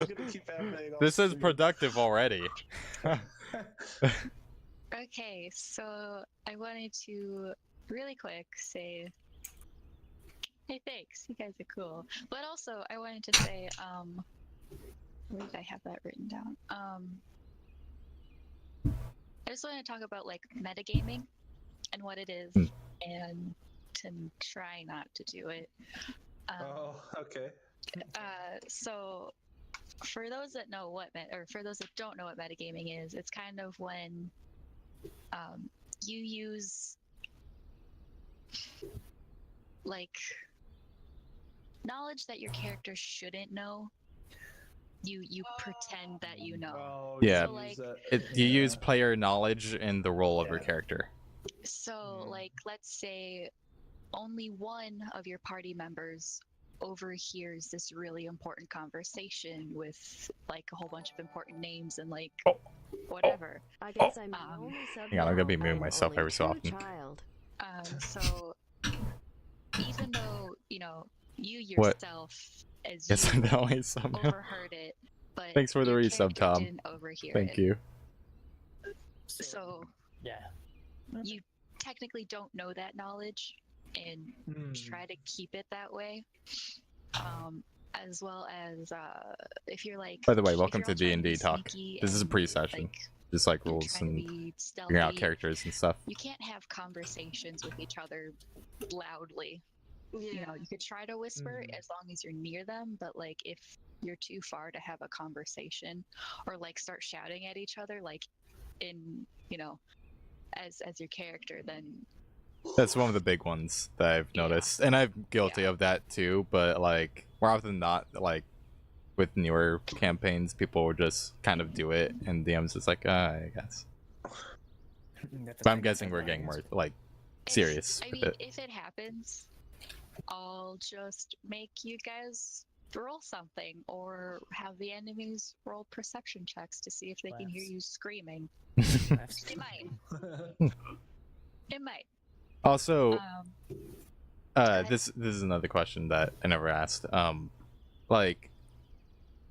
It's gonna keep happening. This is productive already. Okay, so I wanted to really quick say, hey, thanks, you guys are cool. But also, I wanted to say, where did I have that written down? I just want to talk about like metagaming and what it is, and to try not to do it. Oh, okay. So for those that know what, or for those that don't know what metagaming is, it's kind of when you use like knowledge that your character shouldn't know. You pretend that you know. Oh, Yeah. So, like, You use player knowledge in the role of your character. So, like, let's say only one of your party members overhears this really important conversation with like a whole bunch of important names and like whatever. I guess I'm the only sub. Hang on, I'm gonna be I'm moving myself only every so true often. Child. So even though you yourself as Yes, you I'm the only sub now. overheard it, but Thanks for the your resub, character Tom. didn't overhear Thank it. you. So yeah, you technically don't know that knowledge and try to keep it that way. As well as if you're like. By the way, if welcome you're to all trying D&D be talk. sneaky This is a and, pre-session. like, Just like you're rules trying to and be figuring out stealthy, characters and stuff. you can't have conversations with each other loudly. You know, you could try to whisper as long as you're near them, but like if you're too far to have a conversation or like start shouting at each other, like in, as your character, then That's one of the big ones that I've noticed, and I'm guilty of that too. But like more often than not, like with newer campaigns, people will just kind of do it, and DM's just like, I guess. But I'm guessing we're getting more like serious. I mean, if it happens, I'll just make you guys roll something or have the enemies roll perception checks to see if they can hear you screaming. It might. It might. Also, this is another question that I never asked. Like,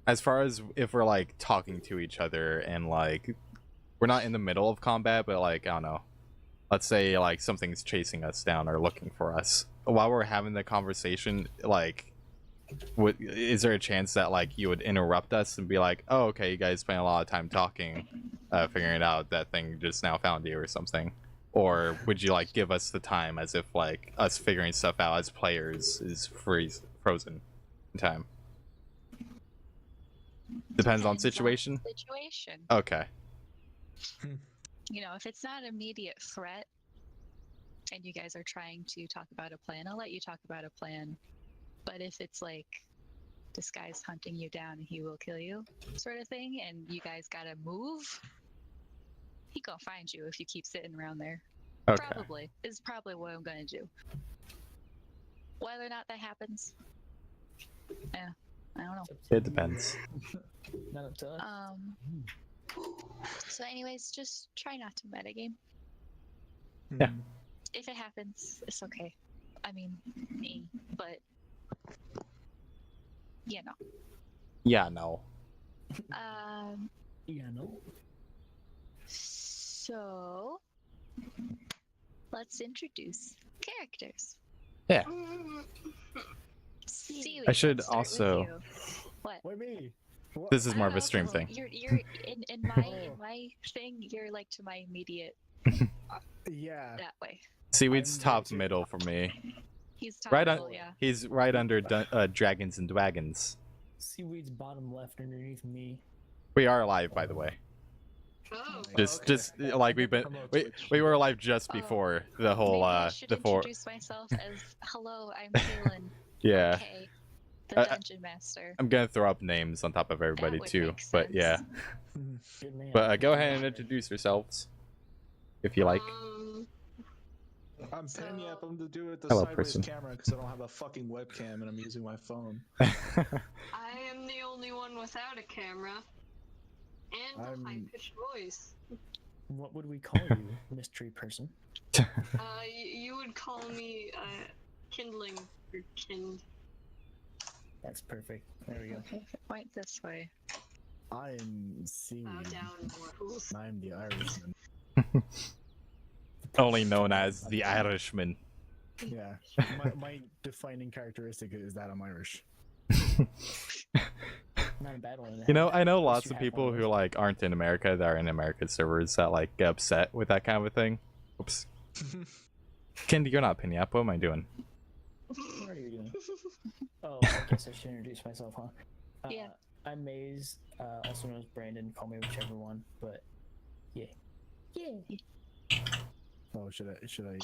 as far as if we're like talking to each other and like we're not in the middle of combat, but like I don't know, let's say like something's chasing us down or looking for us while we're having the conversation, like is there a chance that like you would interrupt us and be like, oh okay, you guys spent a lot of time talking, figuring it out, that thing just now found you or something? Or would you like give us the time as if like us figuring stuff out as players is frozen in time? Depends on situation. Okay. If it's not an immediate threat and you guys are trying to talk about a plan, I'll let you talk about a plan. But if it's like this guy's hunting you down and he will kill you sort of thing, and you guys gotta move, he gonna find you if you keep sitting around there. Okay. Probably is probably what I'm gonna do. Whether or not that happens, yeah, I don't know. It depends. Not up to us. So anyways, just try not to metagame. Yeah. If it happens, it's okay. I mean, me, but Yeah, no. Yeah, no. So let's introduce characters. Yeah. Seaweed, I should let's start with also. you. What? Why me? What? This is more I of don't a stream know, thing. You're in my thing. You're like to my immediate Yeah. that way. Seaweed's top middle for me. He's top Right middle, on. yeah. He's right under Dragons and Dwagons. Seaweed's bottom left underneath me. We are alive, by the way. Oh. Just like we've been. We were alive just before the whole Maybe I should the four. introduce myself as hello. I'm Kaylin. Yeah. Okay, the dungeon master. I'm gonna throw up names on top of everybody would too, make but yeah. Good man. But go ahead and introduce yourselves, if you like. I'm Penny up. I'm to do it the Hello, sideways person. camera because I don't have a fucking webcam and I'm using my phone. I am the only one without a camera. And a high-pitched voice. What would we call you, mystery person? You would call me, kindling, or kind. That's perfect. There we go. Okay, if it went this way. I'm seaweed. Bow down, mortals. And I'm the Irishman. Only known as the Irishman. Yeah. My defining characteristic is that I'm Irish. Not a bad one. You know, I know At least lots you of have people one of who like aren't in America that are in American servers that like get upset with that kind of a thing. Oops. Kendi, you're not Penny Up. What am I doing? those. What are you doing? Oh, I guess I should introduce myself, huh? Yeah. I'm Maze, also known as Brandon. Call me whichever one, but yeah. Yeah. Oh, should I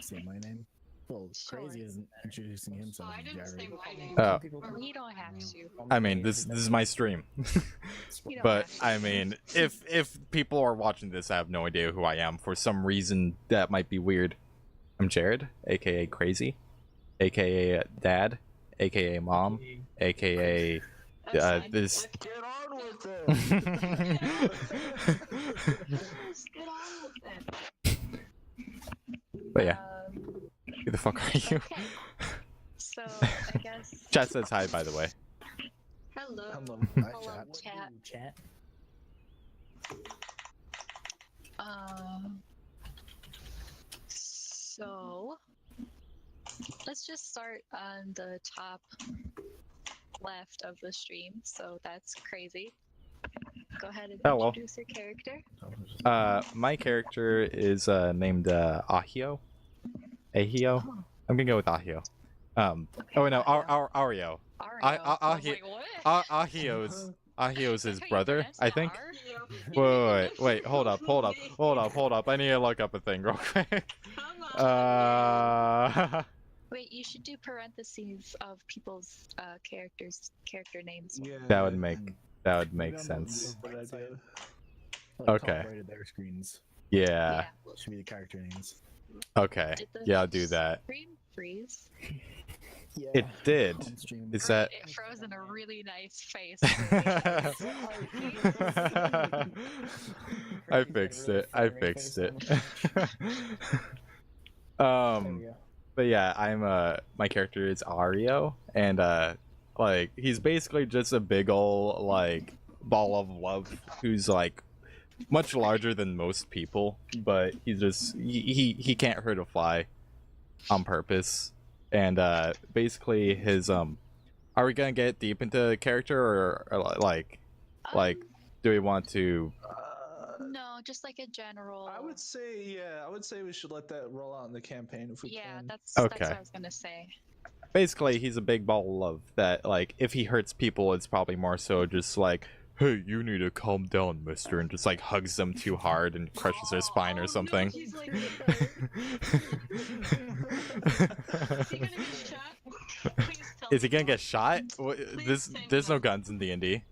say my name? Well, Sure. Crazy isn't introducing himself. I as didn't say Gary. my name. Oh. You don't have to. I mean, this is my stream. You don't But have to. I mean, if people are watching this, I have no idea who I am. For some reason, that might be weird. I'm Jared, aka Crazy, aka Dad, aka Mom, aka That's fine. this. Okay. Get on with it. Just get on with it. But yeah, Um, who the fuck are you? okay. So I guess. Chat says hi, by the way. Hello. Hello, Hello, chat. chat. Chat. So let's just start on the top left of the stream. So that's Crazy. Go ahead and Hello. introduce your character. My character is named Ahio. Ahio. Oh, I'm gonna go with Ahio. okay. Oh no, Ahio. Ario. Ario. I I was he- like, what? Ahio's his That's how you brother, pronounce I the think. R? Wait, hold up. I need to look up a thing real quick. Come on. Wait, you should do parentheses of people's character names. Yeah. that would make Maybe make on the sense. Good right idea. side, like, top Okay. right of their screens Yeah. should be the character names. Okay. Did the Yeah, I'll do that. Screen freeze. Yeah. It did. On stream. Is that? It froze in a really nice face. I fixed it. There we go. But yeah, I'm my character is Ario, and like he's basically just a big ol' like ball of love who's like much larger than most people, but he's just he can't hurt a fly on purpose. And basically his are we gonna get deep into the character or like do we want to No, just like a general. I would say we should let that roll out in the campaign if we Yeah, can. that's Okay. what I was gonna say. basically he's a big ball of love that like if he hurts people it's probably more so just like, hey, you need to calm down, mister, and just like hugs them too hard and crushes their spine Oh, or no, something. he's like that. Is he gonna get shot? Please tell Is he me gonna no. get shot? There's no guns in D&D.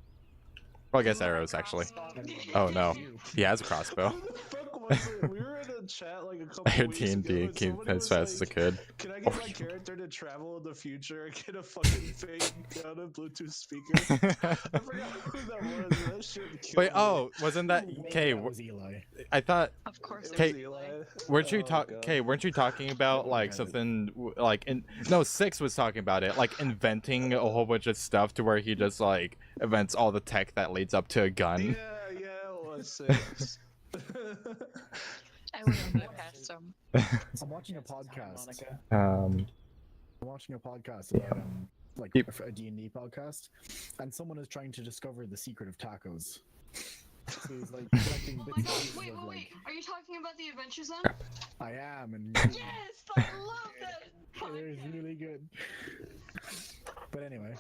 Well, I guess You are arrows actually. crossbow. Oh no, he has a crossbow. Who the fuck was it? We were in a chat like a couple I heard weeks D&D ago, and came somebody as was fast as like, it could. Can I get my character to travel in the future and get a fucking fake gun and Bluetooth speaker? I forgot who that was. That shit killed Wait, me. oh, wasn't that Maybe okay? that was Eli. I thought Of course. It it was Kate, was Eli. weren't you Oh, talking? God. Okay, weren't you talking about like something like in? No, Six was talking about it, like inventing a whole bunch of stuff to where he just like invents all the tech that leads up to a gun. Yeah, it was 6. I wouldn't get past him. I'm watching a It's his podcast. harmonica. Um, I'm watching a podcast about like Yep. a D&D podcast, and someone is trying to discover the secret of tacos. So he's like collecting Oh bits my and god, pieces wait, of wait, like wait. Are you talking about the Adventure Zone? I am, and Yes, I love that it was podcast. really good. But anyway,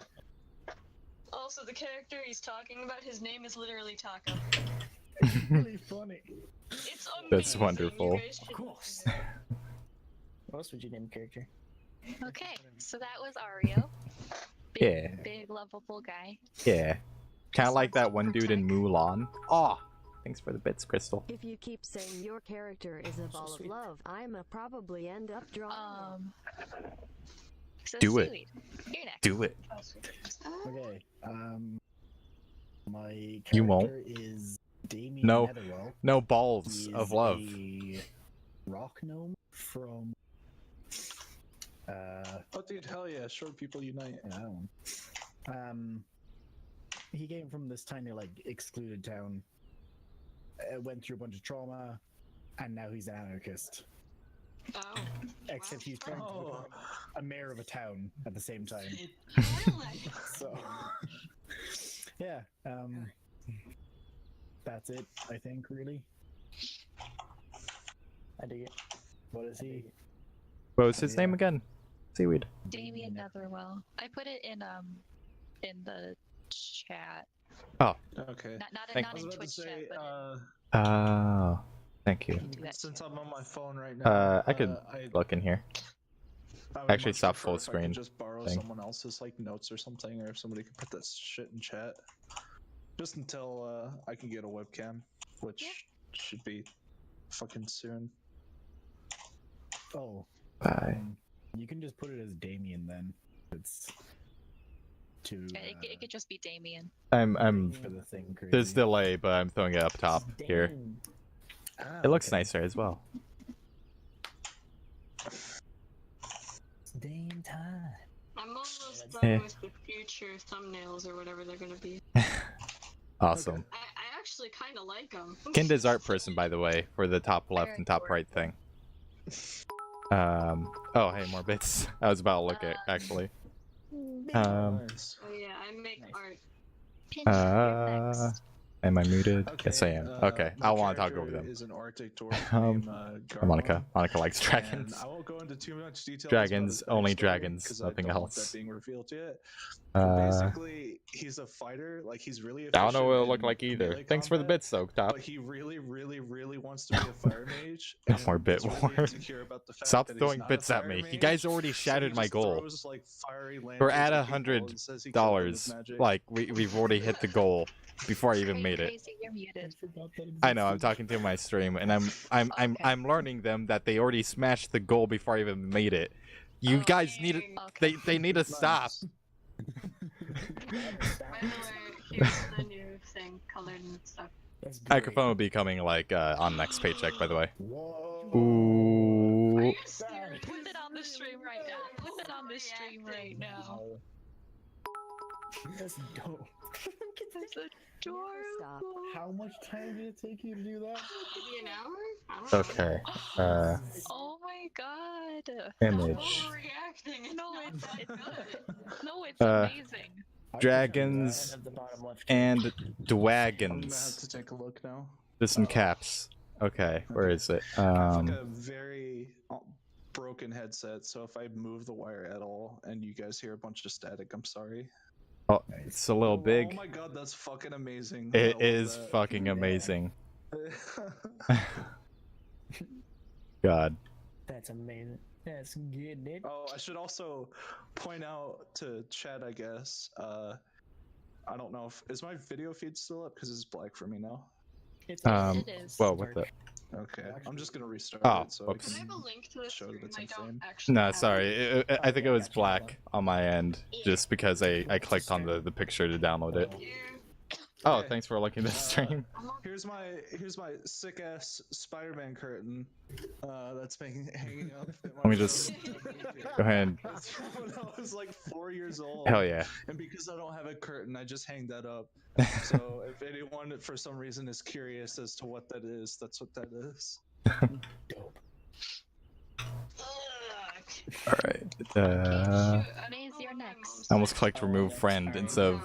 Also, the character he's talking about, his name is literally Taco. it's really funny. It's amazing. That's you wonderful. guys should Of course. What else would you name a character? Okay, so that was Ario. Yeah. Big lovable guy. yeah, kind of like that one dude in Mulan. Oh, thanks for the bits, Crystal. If you keep saying your character is a ball of sweet. love, I'ma probably end up drawing. So Do it. Seaweed, you're next. Do it. Okay, my character You won't. is Damien No. Netherwell. No balls He of is love. a rock gnome from Oh, dude, hell yeah. Short people unite. I don't know. he came from this tiny, like, excluded town, went through a bunch of trauma, and now he's an anarchist. Oh. Except he's trying to become a mayor of a town at the same time. Really? So, yeah, that's it, I think, really. I dig it. What is he? What was his name again? Seaweed. Damien Netherwell. I put it in the chat. Okay. Thank- Not I was in about to Twitch say, chat, Oh, thank you. but do that. since I'm on my phone right now, I could look in here. I would actually much stop prefer full if I could screen just borrow thing. someone else's like notes or something, or if somebody could put that shit in chat. Just until I can get a webcam, which should be fucking soon. Oh, Bye. you can just put it as Damien then. It's to It could just be Damien. I'm for the thing. Crazy. there's delay, but I'm throwing it up top here. Damn. Ah, It looks okay. nicer as well. It's Dame time. I'm almost Eh. done with the future thumbnails or whatever they're gonna be. Awesome. I actually kind of like them. Kinda's art person, by the way, for the top left Very and top cool. right thing. Oh, hey, more bits. I was about to look at actually. Nice. Oh yeah, I make Nice. art. Pinch, you're Uh, next. am I muted? Yes, I am. Okay, my I want to talk character over them. Is an Arctic dwarf named Monica. Garmon, Monica likes and dragons. I won't go into too much detail. Dragons, only dragons, nothing I don't else. Want that being revealed yet. Uh, Basically, he's a fighter. Like he's really. I don't know what it'll look efficient like in either. melee Thanks for the combat, bits, though, Top. But he really, really, really wants to be a fire mage. No and more bit is really war. insecure about the fact Stop that he's throwing not a bits at fire me. You mage, guys already so shattered he my just goal. throws, like, fiery We're at lanterns at people and says he killed them with $100. magic. Like we've already hit the goal before I even made it. Crazy, you're muted. I know. I'm talking to my stream, and I'm learning them that they already smashed the goal before I even made it. You guys need to. Okay. They need to stop. Nice. By the way, here's the new thing, colored and stuff. That's great. Microphone will be coming like on next paycheck, by the way. Whoa. Are Ooh. you serious? Put it on the stream right now. Put it on the stream right now. That's dope. That's Stop. adorable. How much time did it take you to do that? Maybe an hour? I don't know. Okay. Oh my god. Image. Overreacting. It's No, not it's that good. no, it's Uh, amazing. Dragons At the bottom left. and I'm gonna have Dwagons. to take a look now. This in caps. Okay, where is it? I have like a very broken headset, so if I move the wire at all and you guys hear a bunch of static, I'm sorry. Oh, it's a little Oh big. my god, that's fucking amazing. It I love is that. fucking amazing. God. That's amazing. That's good, dude. Oh, I should also point out to Chad, I guess. I don't know if is my video feed still up because it's black for me now. It's It is. Well, with the. Okay, I'm just gonna restart Oh, it so whoops. Can I I have a can. link to this Show that stream? it's I in don't frame. actually No, have sorry. I think it was black on my end, Yeah. just because I clicked on the picture to download it. You. Oh, Okay. thanks for looking at the stream. Here's my sick ass Spider-Man curtain. That's been hanging up. Let me just Go ahead. That's from when I was like 4 years old. Hell yeah. And because I don't have a curtain, I just hang that up. So if anyone for some reason is curious as to what that is, that's what that is. dope. All right. Maze, you're next. I almost clicked remove friend instead of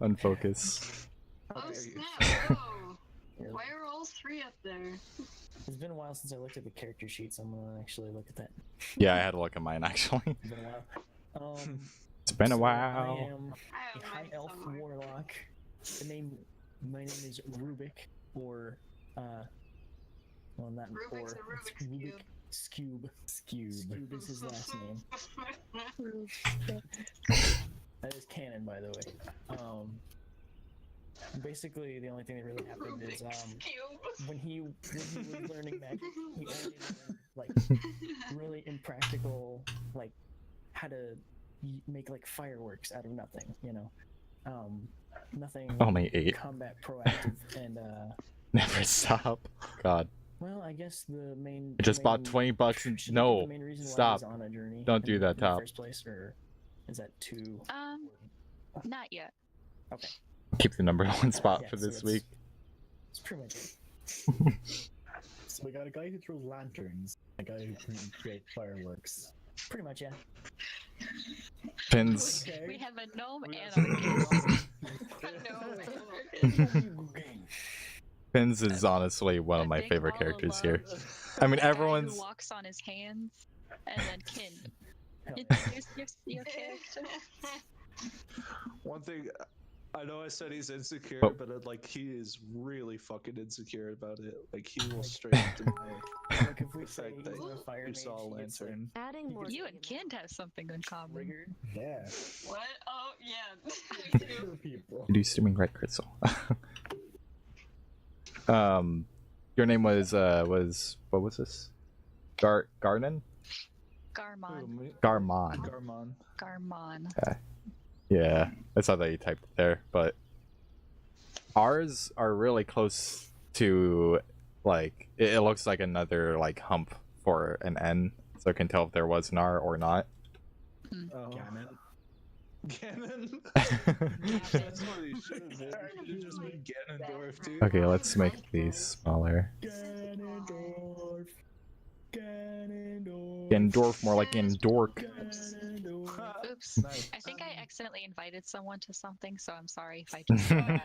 unfocus. Oh Okay. snap! Whoa! Why are all three up there? It's been a while since I looked at the character sheets. I'm gonna actually look at that. Yeah, I had to look at mine actually. It's been a while. It's been a so while. I am I a have high mine elf somewhere. warlock. My name is Rubik, or well, not Rubik's or a Rubik's it's Rubik Cube. Scube. Scube is his last name. That is canon, by the way. Basically, the only thing that really happened is Rubik's Cube. when he was learning magic, he only learned like really impractical, like how to make like fireworks out of nothing. You know, nothing Only 8. combat proactive and Never stop. God. well, I guess the main. I just bought main- $20 and should no. the main reason why Stop. he's on a journey Don't do in that, the Top. first place, or is that too? Not yet. Okay. Keep the number one spot Yeah, for so this it's- week. It's pretty much it. So we got a guy who throws lanterns, a guy who creates fireworks. Pretty much, yeah. Pins. We have a gnome We and got Pins is honestly one of I my think favorite all characters along, here. I mean, the guy who everyone's. walks on his hands, and then Kin. Hell yeah. Introduce your character. One thing, I know I said he's insecure, Oh. but like he is really fucking insecure about it. Like he will straight up deny Like if we the say fact that he's a fire you mage, saw a he gets, like, lantern. Adding more. You to and the Kin have something in common. triggered. Yeah. What? Oh, yeah. Me too. Trigger people. You do streaming right, Crystal. Your name was what was this? Garnon? Garmon. Who, me? Garmon. Garmon. Garmon. Yeah, I saw that you typed it there, but ours are really close to like it looks like another like hump for an N, so I can tell if there was an R or not. Oh. Ganon. Ganon? That's what he should have been. He should have just been Ganondorf, dude. Okay, let's make these smaller. Ganondorf. Ganondorf.Gendorf, more like Endork. Ganondorf. Oops. Nice. I think I accidentally invited someone to something, so I'm sorry if I just did that.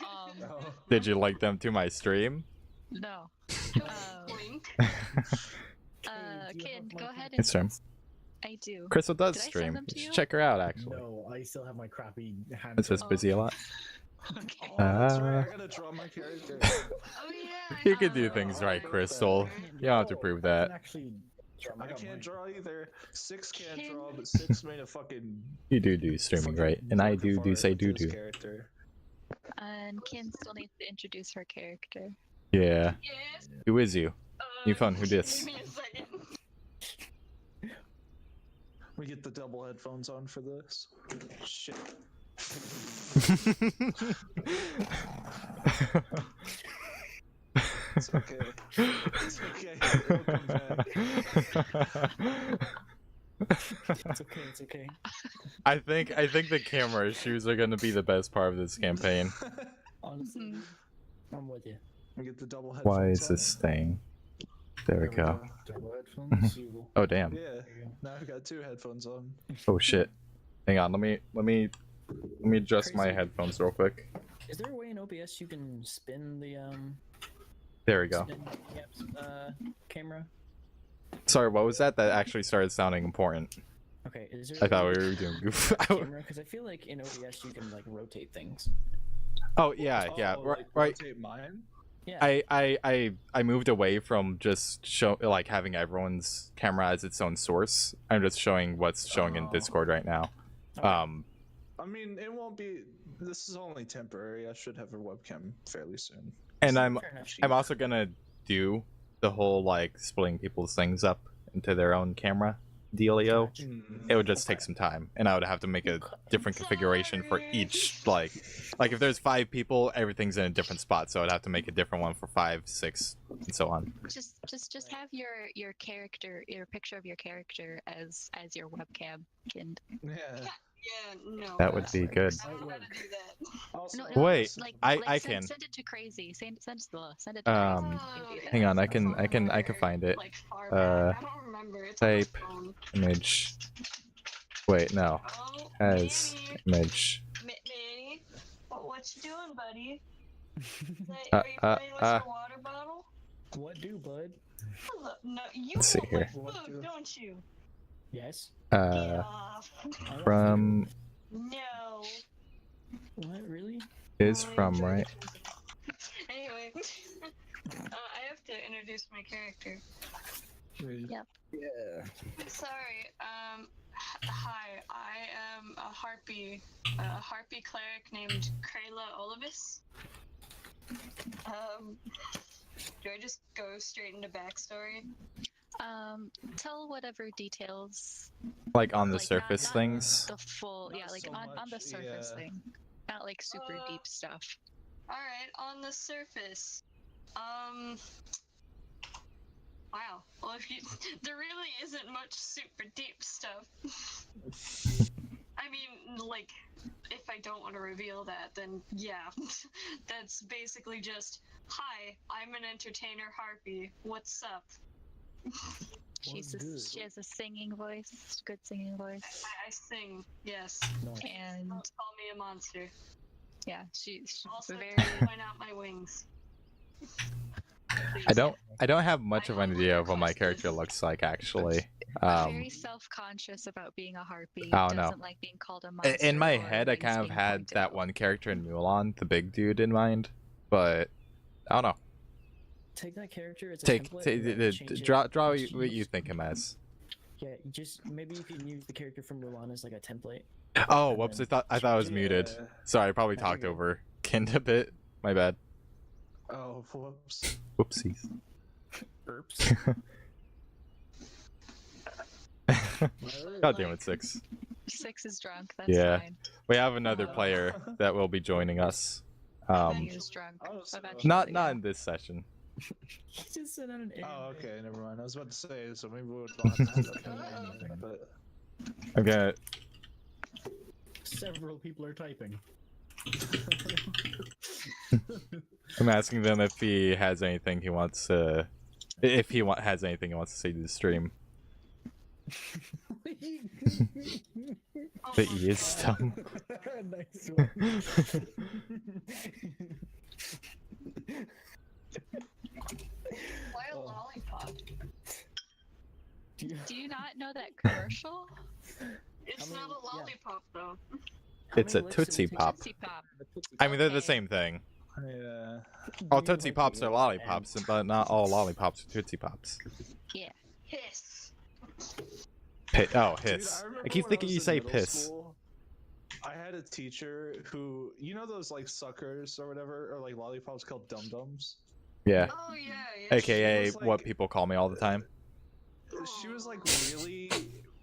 Oh. Did you like them to my stream? No. Wink. do you Kin, have go my ahead Good and stream. I do. Crystal does Did I send stream. them You to should you? check her out actually. No, I still have my crappy hand. It's just Oh, busy a okay. lot. Okay. Oh, that's right. I gotta draw my character. Oh, yeah. You can do Oh, things right, okay. Crystal. You don't have to prove I that. can actually draw my I can't draw either. 6 can't Kin- draw, but 6 made a fucking. You do streaming right, and I do say do do. Character. And Kin still needs to introduce her character. Yeah. Yes. Who is you? New phone, who Give dis? me a second. We get the double headphones on for this. Shit. It's okay. It's okay. It'll come back. It's okay, it's okay. I think the camera issues are gonna be the best part of this campaign. Honestly, I'm with you. We get the double headphones. Why is on. this staying? There we go. double headphones. Oh damn. Yeah. Now I've got 2 headphones on. Oh shit. Hang on. Let me adjust my Crazy. headphones real quick. Is there a way in OBS you can spin the There we go. spin, yep, camera? Sorry, what was that? That actually started sounding important. Okay, is there I thought we were doing goof. camera? Because I feel like in OBS you can like rotate things. Oh yeah, yeah. Oh, Right. like, Right. rotate mine? Yeah. I moved away from just like having everyone's camera as its own source. I'm just showing what's showing in Oh. Discord right now. Okay. I mean, it won't be. This is only temporary. I should have a webcam fairly soon. And Fair enough. I'm also gonna do the whole like splitting people's things up into their own camera dealio. It would just take some time, and I would have to make a different configuration for each. Like if there's 5 people, everything's in a different spot, so I'd have to make a different one for 5, 6, and so on. Just have your character, your picture of your character as your webcam, Kin. Yeah. Yeah, no. That would be good. I don't know how to do that. Also, No, Wait, like, I send, can. Send it to Crazy. Send it to Crazy. You can do that. Hang on, I can find it. Like far Uh, back. I don't remember. It's on my type phone. image. Wait, no. Oh, As Manny. image. Manny, what you doing, buddy? Uh, Are you playing with your water bottle? What do, bud? No, you Let's see want here. my food, don't you? Yes. Get off. I don't From No. What really? is from right. Anyway, I have to introduce my character. Yeah. Sorry. Hi. I am a harpy cleric named Krayla Olivis. Do I just go straight into backstory? Tell whatever details. Like on the Like, surface not things. The full, Not yeah, like so on the much, surface yeah. thing, not like super deep stuff. All right, on the surface. Wow. Well, if you, there really isn't much super deep stuff. I mean, And like, if I don't want to reveal that, then yeah, that's basically just, hi, I'm an entertainer harpy. What's up? She has a singing voice, good singing voice. I sing, yes. Nice. And Don't call me a monster. yeah, she's Also, very. point out my wings. I don't have much of an idea of what my character looks like actually. Very self-conscious about being a harpy. I don't know. Doesn't like being called a monster. In my or head, I wings kind of being had pointed that out. one character in Mulan, the big dude, in mind, but I don't know. Take that character as a Take template. and then change it. draw Just what you use- think him as. Yeah, just maybe you can use the character from Mulan as like a template. Oh, And whoops! then I thought I was muted. Yeah. Sorry, I probably There talked you go. over Kind a bit. My bad. Oh, whoops. Whoopsies. Oops. God damn it, 6. 6 is drunk. That's Yeah. fine. We have another player that will be joining us. He is drunk. Oh, so- Eventually, Not yeah. in this session. He just said on an air. Oh, okay, never mind. I was about to say, so maybe we'll don't have to do that, but I'm gonna. Several people are typing. I'm asking them if he has anything he wants to. If he has anything he wants to say to the stream. But he is dumb. Nice one. Why a lollipop? Do you not know that commercial? It's I mean, not a yeah. lollipop though. How It's a many licks did Tootsie it take? Pop. Tootsie Pop. I mean, they're the Okay. same thing. yeah. All Do you Tootsie like Pops it are with lollipops, but not all lollipops are Tootsie Pops. Hiss. Oh, Dude, hiss. remember I keep when thinking was you in say middle piss. school, I had a teacher who, you know those like suckers or whatever, or like lollipops called dum dums. Yeah. Oh yeah, yeah. AKA was what like- people call me all the time. She was like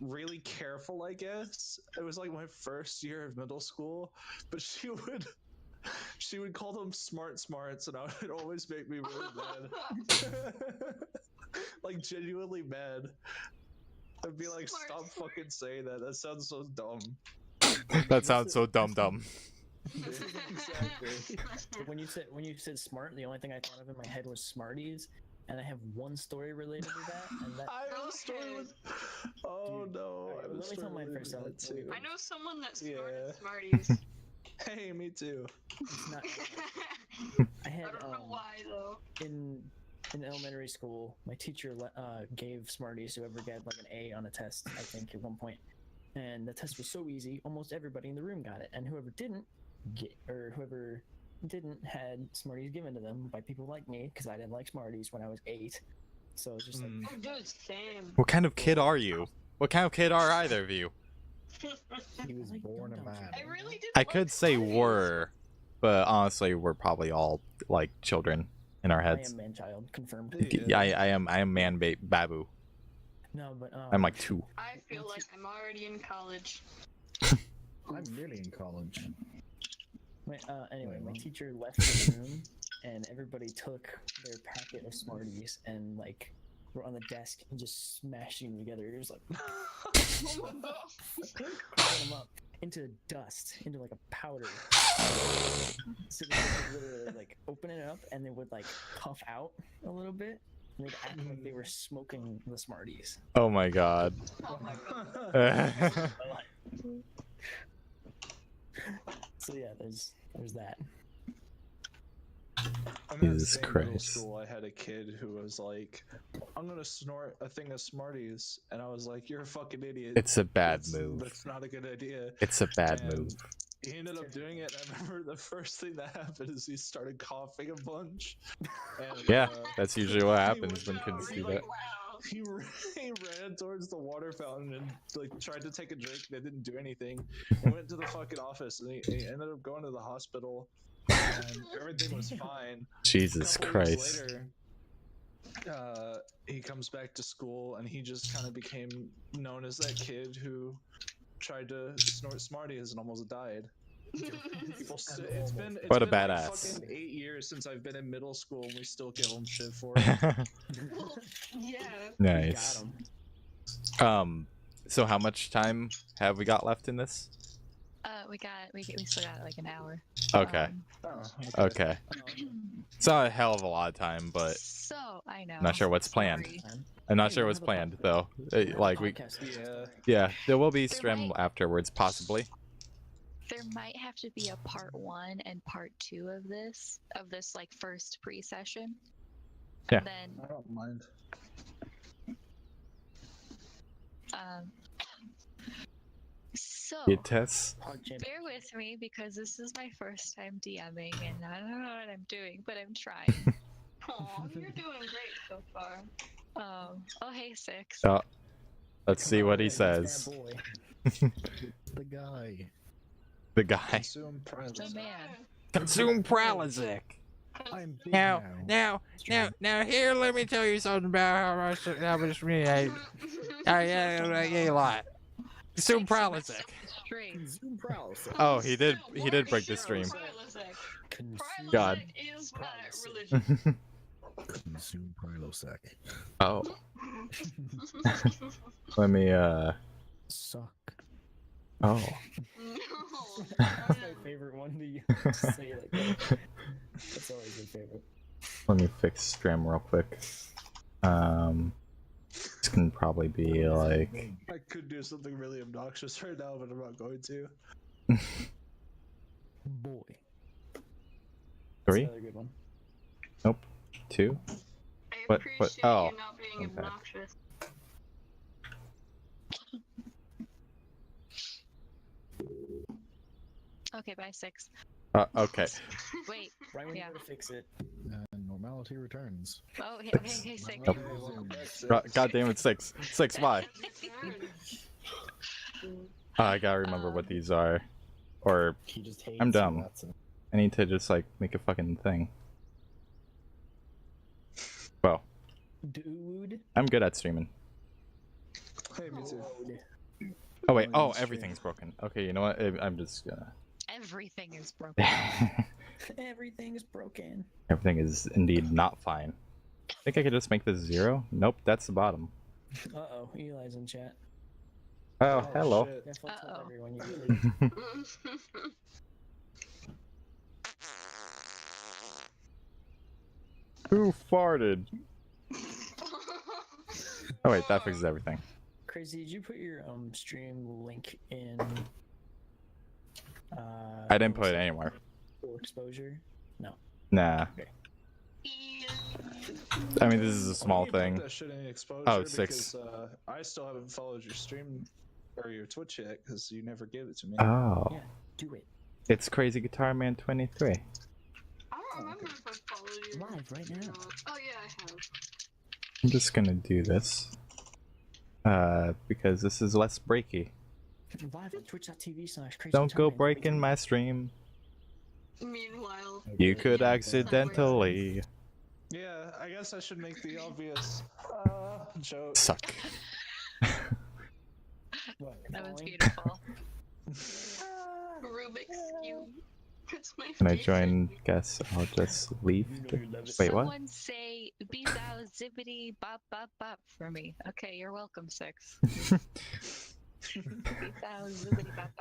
really careful, I guess. It was like my first year of middle school, but she would call them smarts, and it would always make me really mad. Like genuinely mad. I'd be like, Smart, stop fucking saying that. That sounds so dumb. That sounds so dumb. Exactly. But when you said smart, the only thing I thought of in my head was Smarties, and I have one story related to that, and that I have a story with. Oh Dude, no! alright, I have a let me tell story mine with first, that I'll- too. I know someone that snorted Yeah. Smarties. Hey, me too. it's not. I had I don't know why though. in elementary school, my teacher gave Smarties to whoever got like an A on a test, I think, at one point. And the test was so easy, almost everybody in the room got it. And whoever didn't had Smarties given to them by people like me, because I didn't like Smarties when I was 8. So it's just like, Oh, dude, same. What kind of kid are you? What kind of kid are either of you? He was Like born a dum-dums. man. I really did. I could say were, but honestly, we're probably all like children in our I heads. am man-child, confirmed. Yeah, I am man babu. No, but I'm like 2. I feel like I'm already in college. I'm nearly in college. Anyway, my teacher left the room, and everybody took their packet of Smarties and like were on the desk and just smashing them together. It was like pulling them up into dust, into like a powder. So they would literally like open it up, and they would like puff out a little bit, and they'd act like they were smoking the Smarties. Oh my god. Oh my god. So yeah, there's that. In that Jesus same middle Christ. school, I had a kid who was like, "I'm gonna snort a thing of Smarties," and I was like, "You're a fucking idiot. It's a bad That's- move. That's not a good idea." It's a bad And move. He ended up doing it. And I remember the first thing that happened is he started coughing a bunch. And, Yeah, that's usually what he happens when went kids out, do like, that. Wow. he ran towards the water fountain and like tried to take a drink. They didn't do anything. He went to the fucking office and he ended up going to the hospital. And everything was fine. Jesus Couple weeks Christ. later, he comes back to school and he just kind of became known as that kid who tried to snort Smarties and almost died. People it's been What a been like badass. fucking 8 years since I've been in middle school and we still give him shit for it. Yeah. Nice. Got 'em. So how much time have we got left in this? We still got like an hour. Okay. Um, Oh, Okay. It's not a hell of a lot of time, but so I know. I'm not sure what's planned. Sorry. I'm not Hey, sure we'll what's have a planned podcast. though. We'll have a Like we, podcast. Yeah. yeah, there will be There stream might- afterwards, possibly. There might have to be a part 1 and part 2 of this like first pre-session. Yeah. And then I don't mind. so Good tests. Hog champ. bear with me because this is my first time DMing and I don't know what I'm doing, but I'm trying. Aw, you're doing great so far. Oh hey Six. Oh, let's see Come what on, he it's that says. boy. The guy. The guy. Consume Prime. The man. Consume Pralizic. I'm big Now, now. now, here, let me tell you something about how much me I a lot. Consume Six, messed Pralizic. up the stream. Consume paralysis. Oh, he did break the stream. Consume, God. Is my religion. consume Prilosec. Oh, let me, Suck. oh. No. That's my favorite one to say like that. That's always my favorite. Let me fix stream real quick. This can probably be like, I could do something really obnoxious right now, but I'm not going to. Boy. That's 3, another good one. 2. I What- appreciate oh, you not being okay. obnoxious. Okay, bye Six. Okay. Wait. Right when Yeah. you go to fix it. Normality returns. Oh hey, hey Six. Oh. God damn it, 6. 6, why? I gotta remember what these are. Or He just hates I'm you, dumb. that's it. I need to just like make a fucking thing. Well, Dude. I'm good at streaming. Hey, me too. Oh wait, Oh, oh, you stream. everything's broken. Okay, you know what? I'm just gonna. Everything is broken. Everything's broken. Everything is indeed not fine. I think I could just make this 0. Nope, that's the bottom. Uh-oh, Eli's in chat. Oh, Oh, hello. shit. Definitely told Uh-oh. everyone you really Who farted? Oh wait, that fixes everything. Crazy, did you put your stream link in I didn't put it anywhere. full exposure? Nah. I mean, this is a small Why don't you thing. put that shit in exposure Oh, 6. Because, I still haven't followed your stream or your Twitch yet because you never gave it to me. Oh, Yeah, do it. it's Crazyguitarman 23. I don't remember if I followed you. Live right now. Oh yeah, I have. I'm just gonna do this. Because this is less breaky. Live on twitch.tv/crazy. Don't go breaking my stream. Meanwhile, You could Yeah, accidentally Yeah, I guess I should make the obvious joke. suck. What, That was falling? beautiful. Rubik's Cube. It's my Can I favorite. join? Guess I'll just leave. You know you love it. Wait, what? Someone say "Bezow zippity bop bop bop" for me. Okay, you're welcome, Six. Bezow zippity bop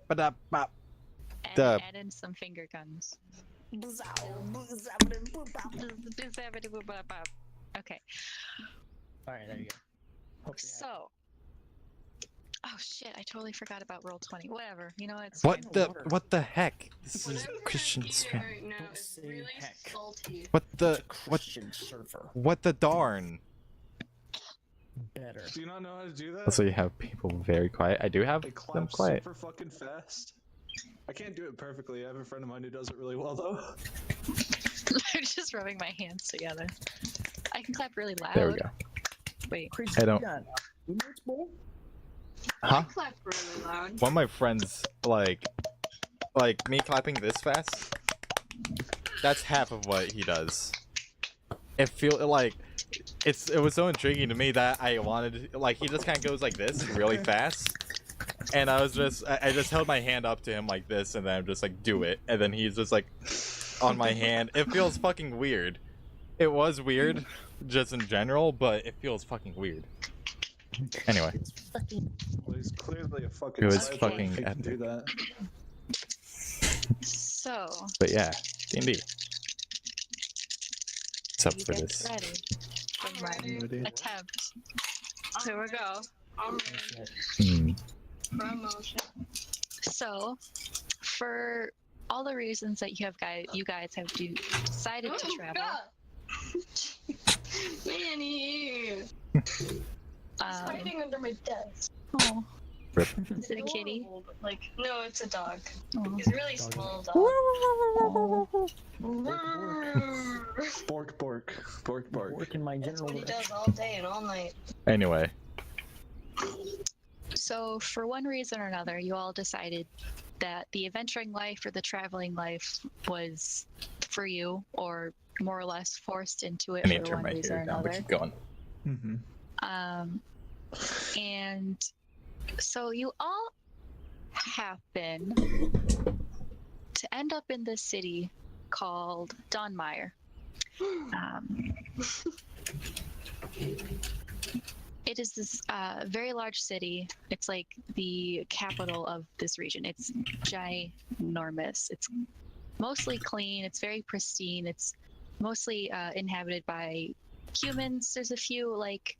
bop bop. And Duh. add in some finger guns. Okay, Alright, there you go. Hope you're happy. so. Oh shit! I totally forgot about Roll20. Whatever. You know it's What fine. the heck? This is Whatever Christian I'm eating stream. right now Don't is say really heck. salty. What the It's a Christian surfer. what the darn? Better. Do you not know how to do that? Also, you have people very quiet. I do have They them clap quiet. super fucking fast. I can't do it perfectly. I have a friend of mine who does it really well though. I'm just rubbing my hands together. I can clap really loud. There we go. Wait. Crazy. I don't- you got emotes, boy? I Huh? clap really loud. One of my friends, like me clapping this fast, that's half of what he does. It was so intriguing to me that I wanted to, like, he just kind of goes like this really fast, and I just held my hand up to him like this, and then I'm just like, do it, and then he's just like on my hand. It feels fucking weird. It was weird just in general, but it feels fucking weird. Anyway, It's fucking. Well, he's clearly a fucking. It was cyborg. fucking He can do epic. that. So, but yeah, D&D. What's are up you for guys this? ready for I'm my ready. attempt? Here we go. I'm Hmm. promotion. So, for all the reasons that you guys have decided to travel, Manny! He's hiding under my desk. oh, Rip. is it a kitty? Adorable, but, like, no, it's a dog. Oh. He's a really Dog. small dog. Bork, bork, bork, bark. Work in my That's general what he direction. does all day and all night. Anyway, So, for one reason or another, you all decided that the adventuring life or the traveling life was for you, or more or less forced into it I need to for turn one my reason or hair down, but another. keep going. Mm-hmm. And so you all happen to end up in this city called Donmire. It is this very large city. It's like the capital of this region. It's ginormous. It's mostly clean. It's very pristine. It's mostly inhabited by humans. There's a few like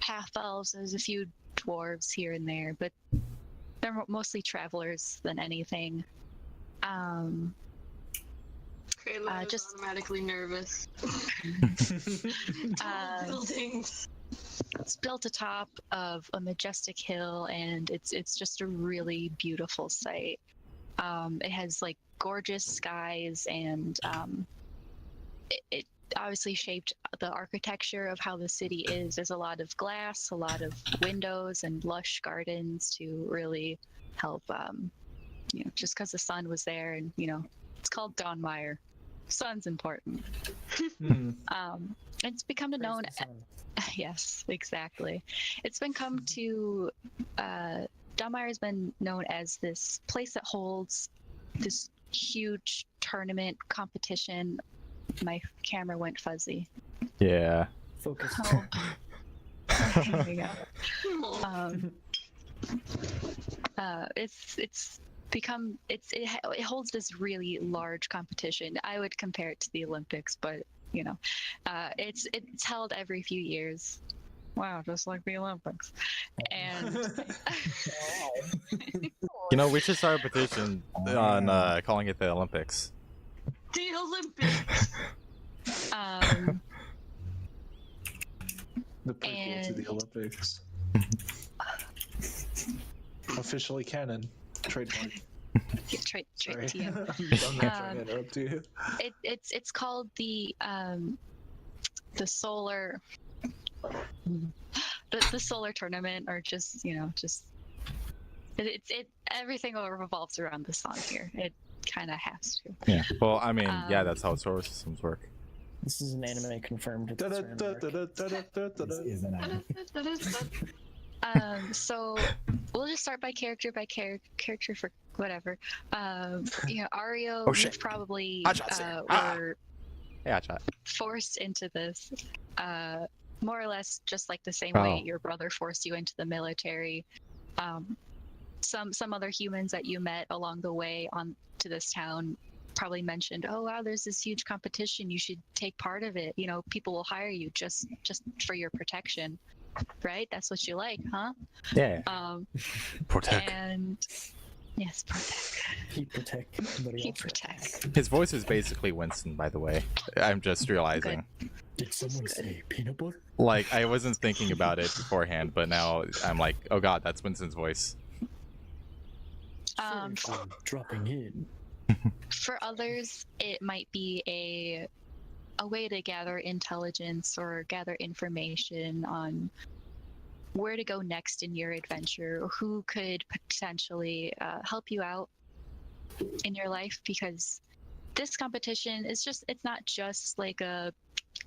half elves. There's a few dwarves here and there, but they're mostly travelers than anything. Caleb is just- automatically nervous. Buildings. It's built atop of a majestic hill, and it's just a really beautiful sight. It has like gorgeous skies, and it obviously shaped the architecture of how the city is. There's a lot of glass, a lot of windows, and lush gardens to really help. Just because the sun was there, and it's called Donmire. Sun's important. It's become Praise known. the sun. Yes, exactly. It's been come to. Donmire has been known as this place that holds this huge tournament competition. My camera went fuzzy. Yeah. Focus. Oh. There we go. It's become it holds this really large competition. I would compare it to the Olympics, but it's held every few years. Wow, just like the Olympics. And We should start a petition on calling it the Olympics. The Olympics! The prequel to the And- Olympics. Officially canon. Trademark. Trait Sorry. to you. I'm not trying to interrupt you. It's called the solar the solar tournament, or just everything revolves around the sun here. It kind of has to. Yeah. Well, I mean, yeah, Um, that's how solar systems work. This is an anime confirmed. It's around Mark. Is an anime. So we'll just start by character for whatever. Ario, Oh, shit. you've probably Hotshot's here. Ah. were Yeah, chat. forced into this, more or less just like the same Oh. way your brother forced you into the military. Some other humans that you met along the way on to this town probably mentioned, "Oh wow, there's this huge competition. You should take part of it. People will hire you just for your protection, right? That's what you like, huh?" Yeah. Protect. And yes, protect. He protect. But He also protects. His voice is basically Winston, by the way. I'm just realizing. Did someone say peanut butter? Like, I wasn't thinking about it beforehand, but now I'm like, oh god, that's Winston's voice. Seriously, dropping in. For others, it might be a way to gather intelligence or gather information on where to go next in your adventure, or who could potentially help you out in your life, because this competition is it's not just like a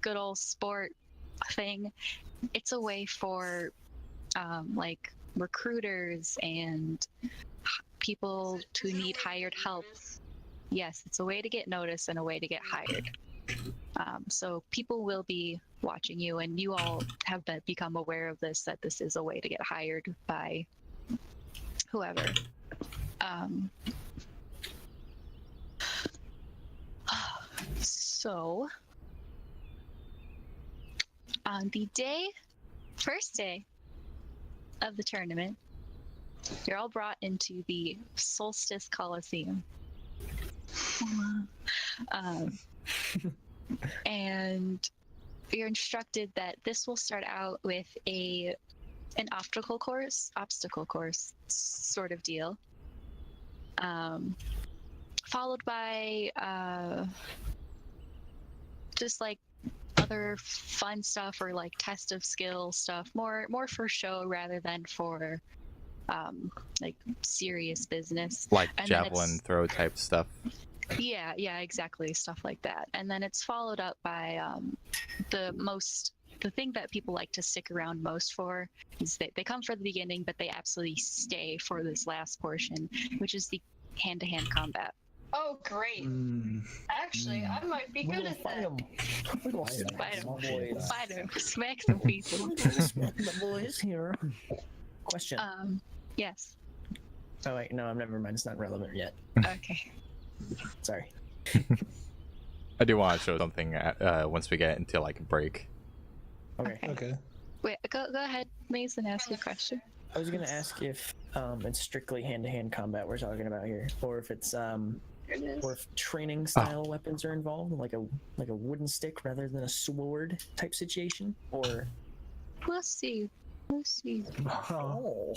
good old sport thing. It's a way for like recruiters and people who need hired help. Yes, it's a way to get noticed and a way to get hired. So people will be watching you, and you all have become aware of this, that this is a way to get hired by whoever. So on the first day of the tournament, you're all brought into the Solstice Coliseum. And you're instructed that this will start out with an obstacle course sort of deal, followed by just like other fun stuff, or like test of skill stuff, more for show rather than for like serious business, Like and then javelin throw type stuff. yeah, exactly, stuff like that. And then it's followed up by the thing that people like to stick around most for is they come for the beginning, but they absolutely stay for this last portion, which is the hand-to-hand combat. Oh, great. Actually, I might be good at that. We're gonna Fight 'em. boys. Fight 'em, smack some people. The boys here. Question. Yes. Oh wait, no, never mind. It's not relevant yet. Okay. Sorry. I do want to show something once we get into like a break. Okay. Okay. Wait, go ahead, Mason, ask your question. I was gonna ask if it's strictly hand-to-hand combat we're talking about here, or if it's Here it is. or if training style weapons are involved, like a wooden stick rather than a sword type situation, or We'll see. oh.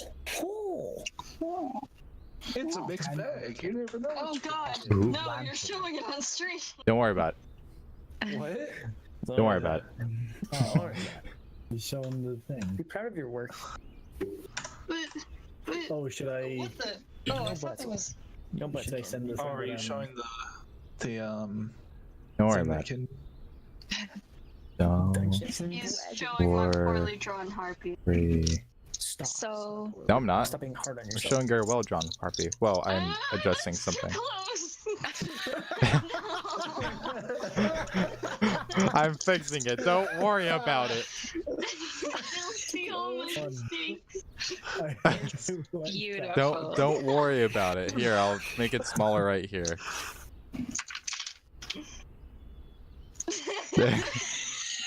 It's a mixed bag. You never know. Oh god. Ooh. No, you're showing it on stream. Don't worry about What? it. Don't worry about it. Oh, all right. You show him the Be thing. proud of your work. But Oh, should I? what the? Oh, I thought that was. No, but Should I send this? Oh, are over you them? showing the Don't worry thing about that it. can- Don't He's showing my Or- poorly drawn harpy. worry. Stop. So- No, I'm not. Stop being hard on I'm yourself. showing very well drawn harpy. Well, I'm Ah, adjusting that's something. Close. I'm fixing it. Don't worry about it. See all my Fun. mistakes. It's beautiful. Don't worry about it. Here, I'll make it smaller right here.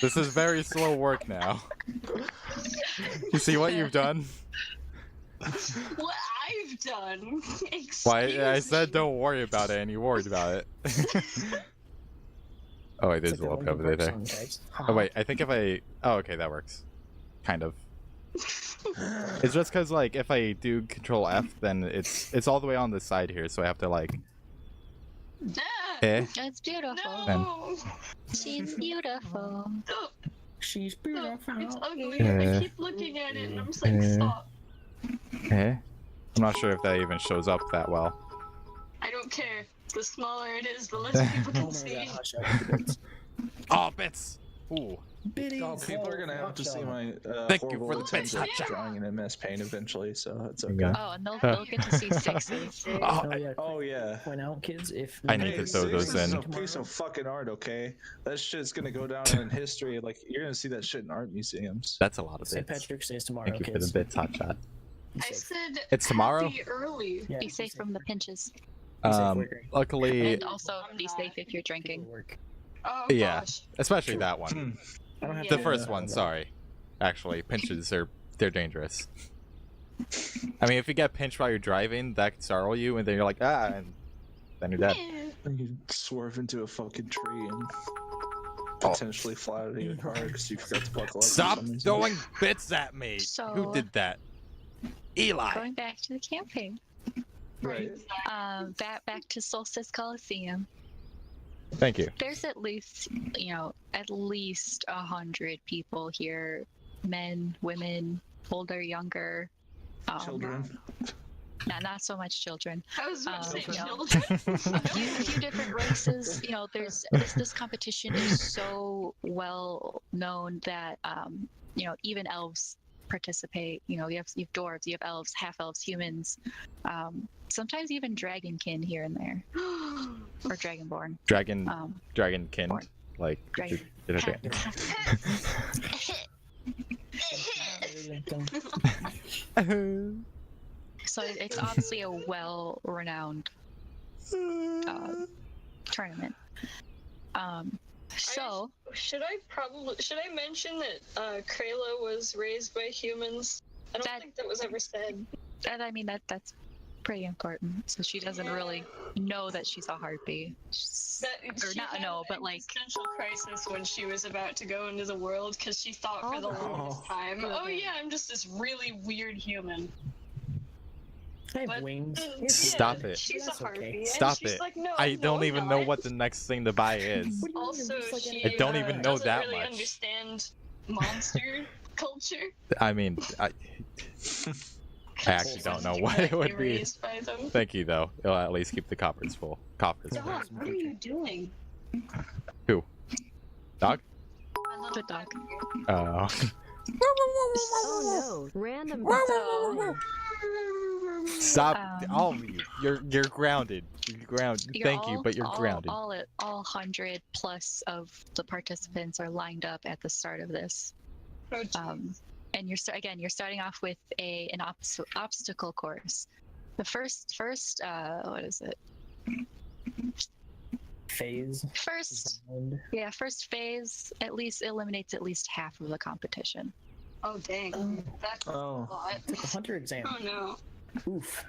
This is very slow work now. You see what you've done? What I've done. Why I Excuse said me. don't worry about it and you worried about it. Oh wait, there's It's a like little the bit over Linkin there. Park song, guys. Oh wait, I think if I... Oh, okay, that works. Kind of. It's just because, like, if I do Control F, then it's all the way on the side here, so I have to, like... Ah, Eh? It's beautiful. no. She's beautiful. Oh, She's no, beautiful. it's ugly. Yeah. I keep looking at it and I'm just like, stop. Eh? I'm not sure if that even shows up that well. I don't care. The smaller it is, the less people Oh can my see. god, hush, I can debate. Oh, bits! Ooh. Oh, people are gonna have to see my Thank you horrible for the attempt bits, at Hotshot. drawing in MS Paint eventually, so it's okay. Yeah. Oh, and they'll get to see sixes. Oh, Oh yeah. Oh yeah. Point out, kids, if I need to throw those Six is in. a piece of fucking art, okay? That shit's gonna go down in history. Like you're gonna see that shit in art museums. That's a lot of St. bits. Patrick's Day is tomorrow, Thank you for kids. the bits, Hotshot. Be I safe. said It's tomorrow? happy early. Yeah, Be safe from the pinches. Be safe, Wicker. Luckily, And also be safe if you're drinking. Work. Oh Yeah. gosh. especially that one. Hmm. I don't have The to- first one, sorry. Actually, pinches they're dangerous. I mean, if you get pinched while you're driving, that could startle you, and then you're like, ah, and then you're dead. And you swerve into a fucking tree and potentially fly out of your car because you forgot to buckle up. for Stop some reason. throwing bits at me! So- Who did that? Eli! Going back to the campaign. Right. Back to Solstice Coliseum. Thank you. There's at least 100 people here, men, women, older, younger. Children. Not so much children. I was about to say no. children. A few different races. There's this competition is so well known that even elves participate. You have dwarves, you have elves, half elves, humans, sometimes even dragonkin here and there, or dragonborn. Dragonkin. Born. Like, Dragon. get a dragon. So it's obviously a well-renowned tournament. So should I mention that Krayla was raised by humans? I don't think that was ever said. and I mean that's pretty important. So she doesn't really know that she's a harpy. Or not know, but like existential crisis when she was about to go into the world because she thought for the longest time, oh yeah, I'm just this really weird human. I have But- wings. Yeah, Stop it. She's That's a harpy. okay. And Stop she's it. Like, no, I no, don't I'm even know not." what the next thing to buy is. What do you mean? Also, Just like she I don't even know doesn't that really much. understand monster culture. I mean, I actually don't know what it would be. Raised by them. Thank you, though. It'll at least keep the coppers full. Coppers full. Dog, what are you doing? Who? Dog? the dog. Oh. Oh no, random. Stop! Um, All of you. You're grounded. You're grounded. Thank you, but you're grounded. All 100 plus of the participants are lined up at the start of this. Oh, geez. And you're starting off with an obstacle course. The first what is it? Phase. First phase at least eliminates at least half of the competition. Oh dang, that's a lot. It's like a hunter exam. Oh no. Oof.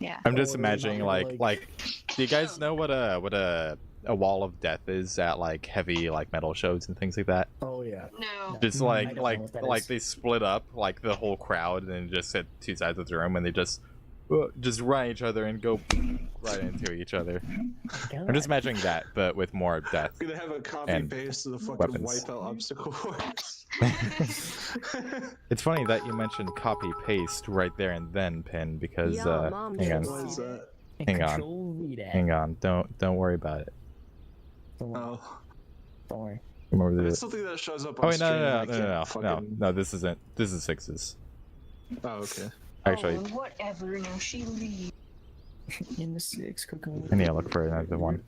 Yeah. I'm just Oh, imagining like- like do you guys know what a wall of death is at like heavy like metal shows and things like that? Oh yeah. No. Just I don't know like what that like is. they split up like the whole crowd and then just at two sides of the room and they just run each other and go right into each other. I'm just imagining that, but with more death. I'm gonna have a copy And paste of the fucking weapons. wipeout obstacle course. It's funny that you mentioned copy paste right there and then pin because Yeah, Mom hang did. on, What is that? Hang on. Control V-Dad. hang on, don't worry about it. Don't worry. Oh, Don't worry. Remember if the it's something that shows up Oh on wait, stream. I no, can't fucking... no, this isn't. This is sixes. Oh, okay. Actually, Oh, whatever. No, she leaves. In the 6 cooking. I need to look for another one.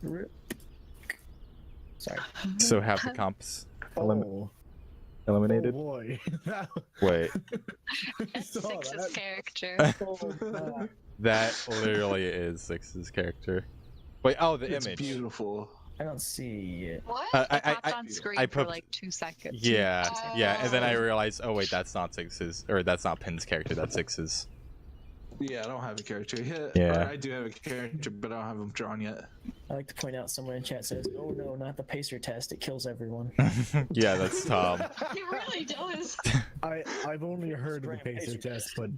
Sorry. So have the comps Oh, eliminated? oh boy. Wait, That's saw Six's that. character. Oh, that literally is sixes character. Wait, oh, the It's image. beautiful. I don't see it. What? It popped on screen I for put- like 2 seconds. Yeah, yeah, and then I Oh. realized, oh wait, that's not sixes, or that's not Pin's character, that's sixes. Yeah, I don't have a character yet. Yeah. Or I do have a character, but I don't have him drawn yet. I like to point out someone in chat says, "Oh no, not the pacer test! It kills everyone." Yeah, that's Tom. It really does. I've only heard of the pacer test, but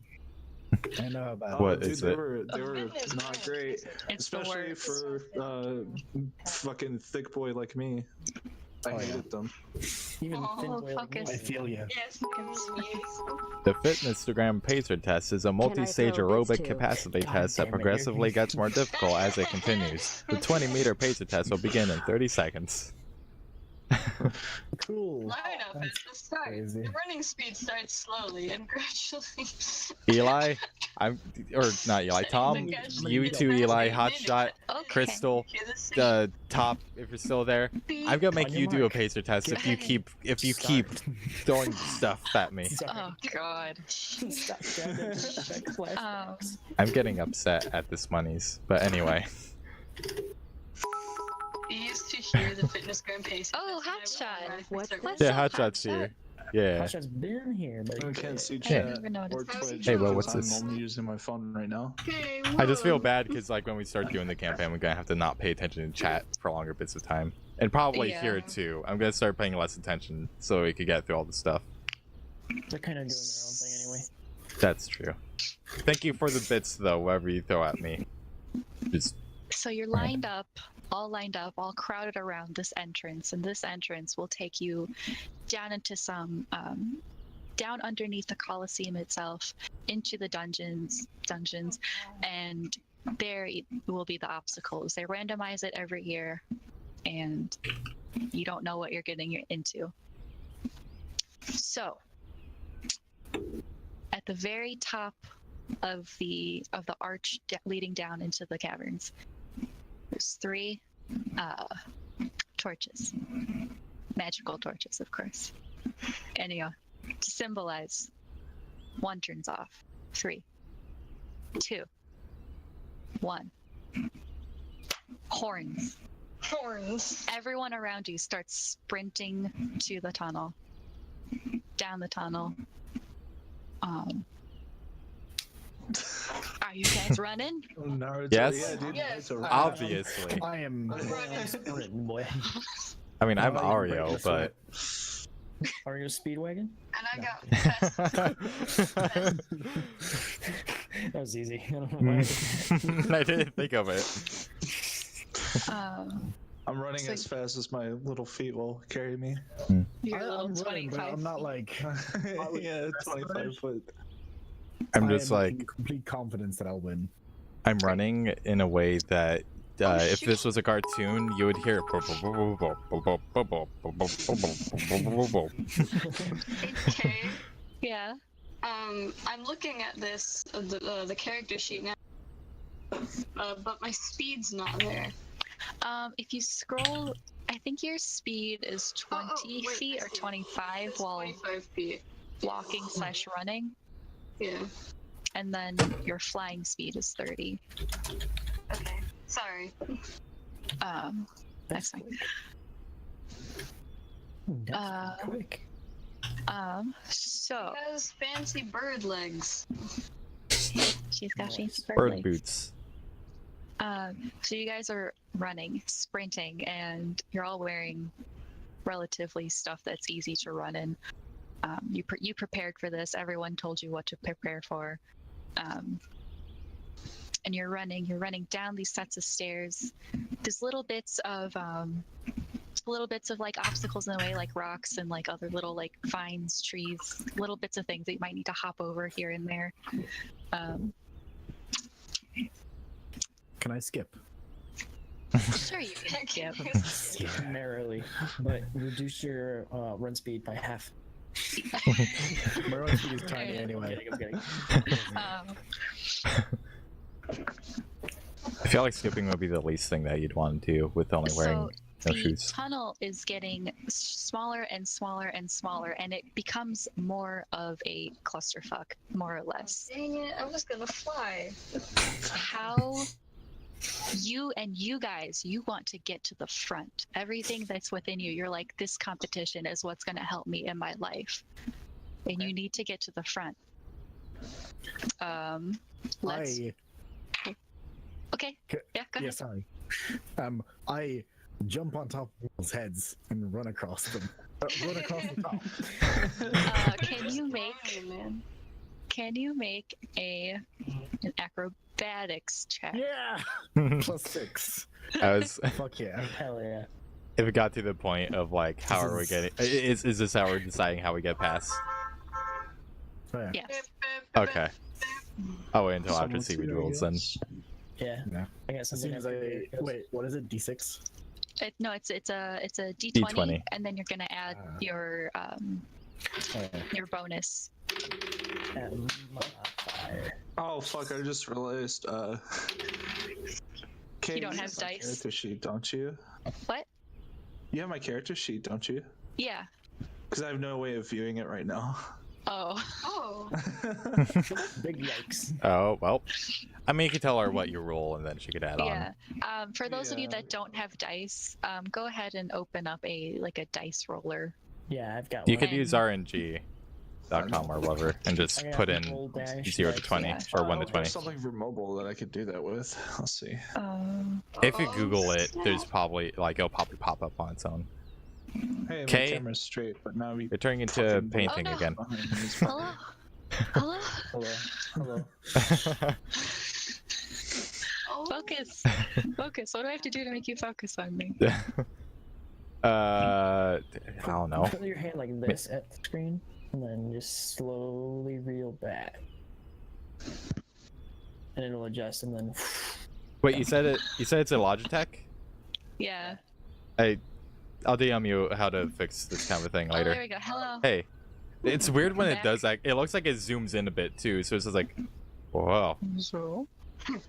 I know about What dude, is they it? were Goodness not gracious. great, It's the especially worst. for fucking thick boy like me. I Oh, yeah. hated them. Even Oh, thin boy like focus. me. I feel you. Yes, sweet. The Fitnessgram Pacer test is a multi-stage throw bits aerobic too? capacity God test that damn it, progressively you're- gets more difficult as it continues. The 20-meter pacer test will begin in 30 seconds. Cool. Line up at the start. Crazy. The running speed starts slowly and gradually. Eli, or not Eli, Tom, you two, Eli, Hotshot, Okay. Crystal, Okay, this is- the top, if you're still there. I'm gonna make On your you do a mark. pacer test if you keep Start. throwing stuff at me. Sorry. Oh god. Stop grabbing back flashbacks. I'm getting upset at this monies, but anyway. We used to hear the fitness gram pace. Oh, test and I Hotshot. automatically What's start that? running. Yeah, up, Hotshot's Hotshot? here. Yeah. Hotshot's been here, but I can't see I chat didn't even notice. or How's Twitch. Hey, well, because what's this? I'm only using my phone right now. Okay, I just feel whoa. bad because like when we start doing the campaign, we're gonna have to not pay attention to chat for longer bits of time, and probably Yeah. here too. I'm gonna start paying less attention so we could get through all the stuff. they're kind of doing their own thing anyway. That's true. Thank you for the bits though, whatever you throw at me. Just So you're lined up, all crowded around this entrance, and this entrance will take you down into some, down underneath the Colosseum itself, into the dungeons, and there will be the obstacles. They randomize it every year, and you don't know what you're getting into. So, at the very top of the arch leading down into the caverns, there's 3 torches. Magical torches, of course. And to symbolize, 1 turns off. 3, 2, 1. Horns. Horns. Everyone around you starts sprinting to the tunnel. Down the tunnel. Are you guys running? Naruto, Yes. yeah, dude, Yes. Naruto. Obviously. I am. Sprinting, boy. I mean, I'm No, you're breaking Ario, a sweat. but Are you a speedwagon? And I No. got fast. That was easy. I don't know why. I didn't think of it. Um, I'm running So- as fast as my little feet will carry me. your little I'm running, but 25 I'm not feet. like. Yeah, That's 25 foot. I'm I just am like, in complete confidence that I'll win. I'm running in a way that if shoot. this was a cartoon, you would hear. Okay. Yeah. I'm looking at this the character sheet now, but my speed's not there. If you scroll, I think your speed is 20 wait, feet I or see. 25 It's while 25 feet. walking / running, Yeah. and then your flying speed is 30. Okay. Sorry. That's fine. That's quick. So He has fancy bird legs. she's got fancy Bird legs. boots. So you guys are running, sprinting, and you're all wearing relatively stuff that's easy to run in. You prepared for this. Everyone told you what to prepare for. And you're running down these sets of stairs. There's little bits of like obstacles in the way, like rocks and like other little like vines, trees, little bits of things that you might need to hop over here and there. Can I skip? Sure, you can skip. Narrowly, but reduce your run speed by half. My run speed is tiny Yeah. anyway. I'm kidding. I feel like skipping would be the least thing that you'd want to do with only wearing no the shoes. tunnel is getting smaller and smaller and smaller, and it becomes more of a clusterfuck, more or less. Dang it! I was gonna fly. How you guys, you want to get to the front. Everything that's within you, you're like, this competition is what's going to help me in my life, and you need to get to the front. Let's. Okay. Yeah. Go Yeah, ahead. sorry. I jump on top of people's heads and run across them. Run across the top. Can you make an acrobatics check? Yeah! +6. I was, Fuck yeah. Hell yeah. if it got to the point of like, how are we getting? Is this how we're deciding how we get past? Oh, yeah. Yes. Okay. I'll wait until after Someone seaweed too, I rules then. guess. Yeah. Yeah. I got As something. soon as I wait, what is it? D6? No, it's a D20, D20. and then you're gonna add your bonus. Modifier. Oh fuck! I just realized. Kay, You don't have have my dice? Character sheet, don't you? What? You have my character sheet, don't you? Yeah. Because I have no way of viewing it right now. Oh. Oh. Big yikes. Oh well. I mean, you could tell her what you roll, and then she could add Yeah. on. For those of you Yeah. that don't have dice, go ahead and open up a dice roller. Yeah, I've got You one. could use RNG.com or whatever, and just I got put in roll dash 0 to dice, 20 yeah. or 1 to There's 20. something for mobile that I could do that with. Let's see. If you Oh, Google it, there's snap. probably like it'll probably pop up on its own. Hey, my Kay? camera's straight, but now we You're turning into fucking painting Oh, no. again. behind me is Hello? Hello? Hello. Oh. Focus. Focus. What do I have to do to make you focus on me? I don't know. Put your hand like this at the screen, and then just slowly reel back, and it'll adjust, and then. Wait, you said it? You said it's a Logitech? Yeah. I'll DM you how to fix this kind of thing Oh, there later. we go. Hello. Hey, it's weird when it Back. does that. It looks like it zooms in a bit too, so it's just like, whoa. So?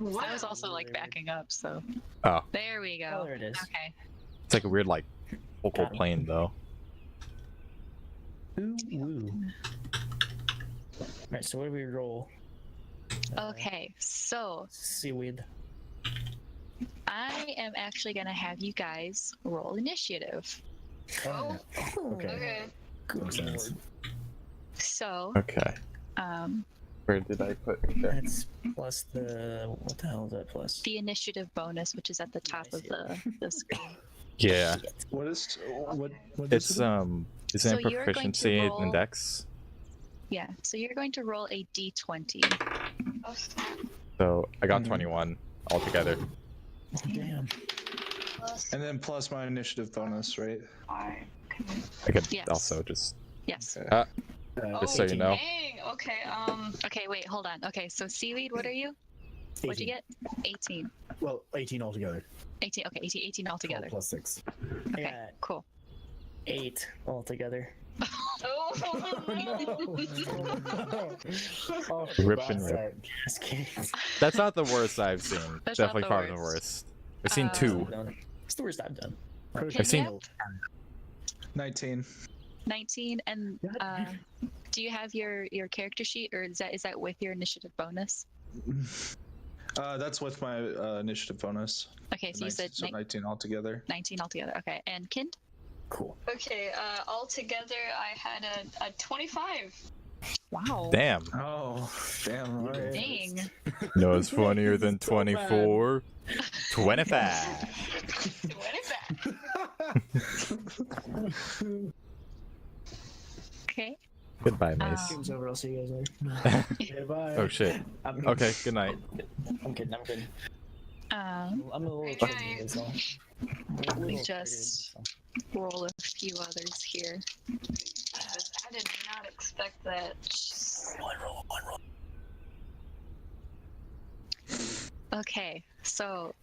Wow. I was also like backing up, so. Oh, There we Oh, go. there it is. Okay. it's like a weird like Focal Got him. plane though. Ooh, woo. Alright, so what do we roll? Okay, so Seaweed. I am actually gonna have you guys roll initiative. Oh, Okay. okay. Makes sense. So, Okay. Where did I put? Okay. That's plus the. What the hell is that plus? the initiative bonus, which is at the top I of see the screen. Yeah. What is what? What It's is it? isn't So it you're going to proficiency in roll- Dex? Yeah, so you're going to roll a d20. Oh, So I got Mhm. 21 altogether. Damn. plus And then plus my initiative bonus, right? 5. I could Yes. also just Yes. Okay. Just so you know. Dang. Okay. Okay, wait, hold on. Okay, so Seaweed, what are you? What'd you 18. get? 18. Well, 18 altogether. 18. Okay, 18 altogether. 12 plus 6. I Okay, got cool. 8 altogether. Oh, Oh, Rip and rip. bastard. Just kidding. That's not the worst I've seen. That's not Definitely the part of the worst. worst. I've seen two. It's the worst I've done. I've seen. Yep. 19. 19, and God. do you have your character sheet, or is that with your initiative bonus? That's with my initiative bonus. Okay, so you said 19 altogether. 19 altogether. Okay, and Kind? Cool. okay. Altogether, I had a 25. Wow. Damn. Oh, damn. All right. Dang. No, it's funnier than So bad. 24. 25. What is that? Okay. Goodbye, Mace. Game's over. I'll see you guys later. Goodbye. Oh shit. I'm, Okay, good night. I'm kidding. I'm kidding. Um, I'm a little Okay. crazy, so. Let me Little just crazy, roll a few others here. I did not expect that. so. One roll. Okay, so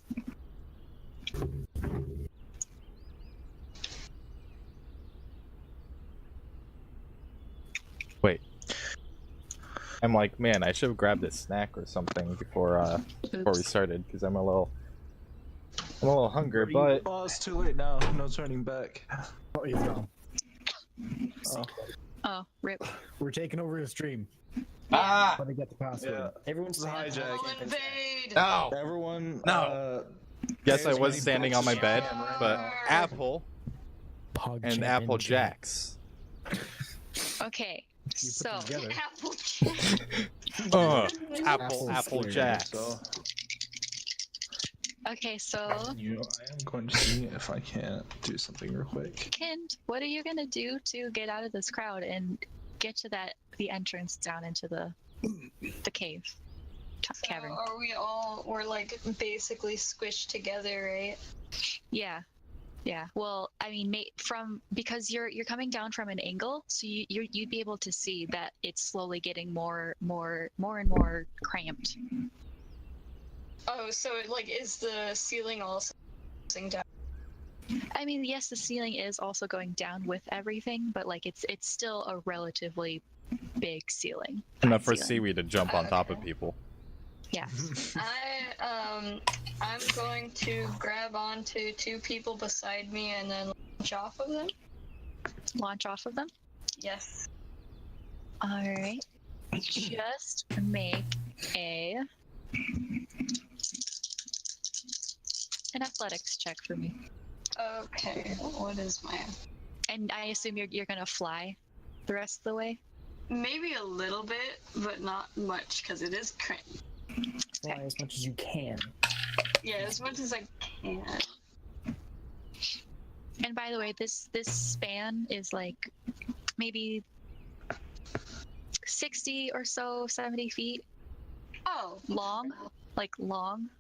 Wait. I'm like, man, I should have grabbed a snack or something before we oops. started because I'm a little hungry, but Oh, it's too late now. No turning back. Oh, he's gone. Oh. Oh, rip. We're taking over his stream. ah, Let me get the password. Yeah. Everyone's It's a saying hijack. I'll invade. no. Everyone. No. Yes, I there's was many standing on my boxes bed, of ham right but now. Apple Pog and champ Apple in chat. Jacks. Okay, You put so them together. Apple. Apple Apple Jacks. So, okay, so I am going to see if I can't do something real quick. Kind, what are you gonna do to get out of this crowd and get to the entrance down into the cave cavern? We're like basically squished together, right? Yeah. Well, I mean, because you're coming down from an angle, so you'd be able to see that it's slowly getting more and more cramped. Oh, so is the ceiling also going down? I mean, yes, the ceiling is also going down with everything, but like it's still a relatively big ceiling. Enough for high ceiling. Seaweed to jump on top of Okay. people. Yeah. I'm going to grab onto 2 people beside me and then launch off of them. Launch off of them. Yes. All right. Just make an athletics check for me. Okay. What is my? And I assume you're gonna fly the rest of the way. Maybe a little bit, but not much because it is cramped. Fly as much as you can. Yeah, as much as I can. And by the way, this span is like maybe 60 or so, 70 feet Oh. long,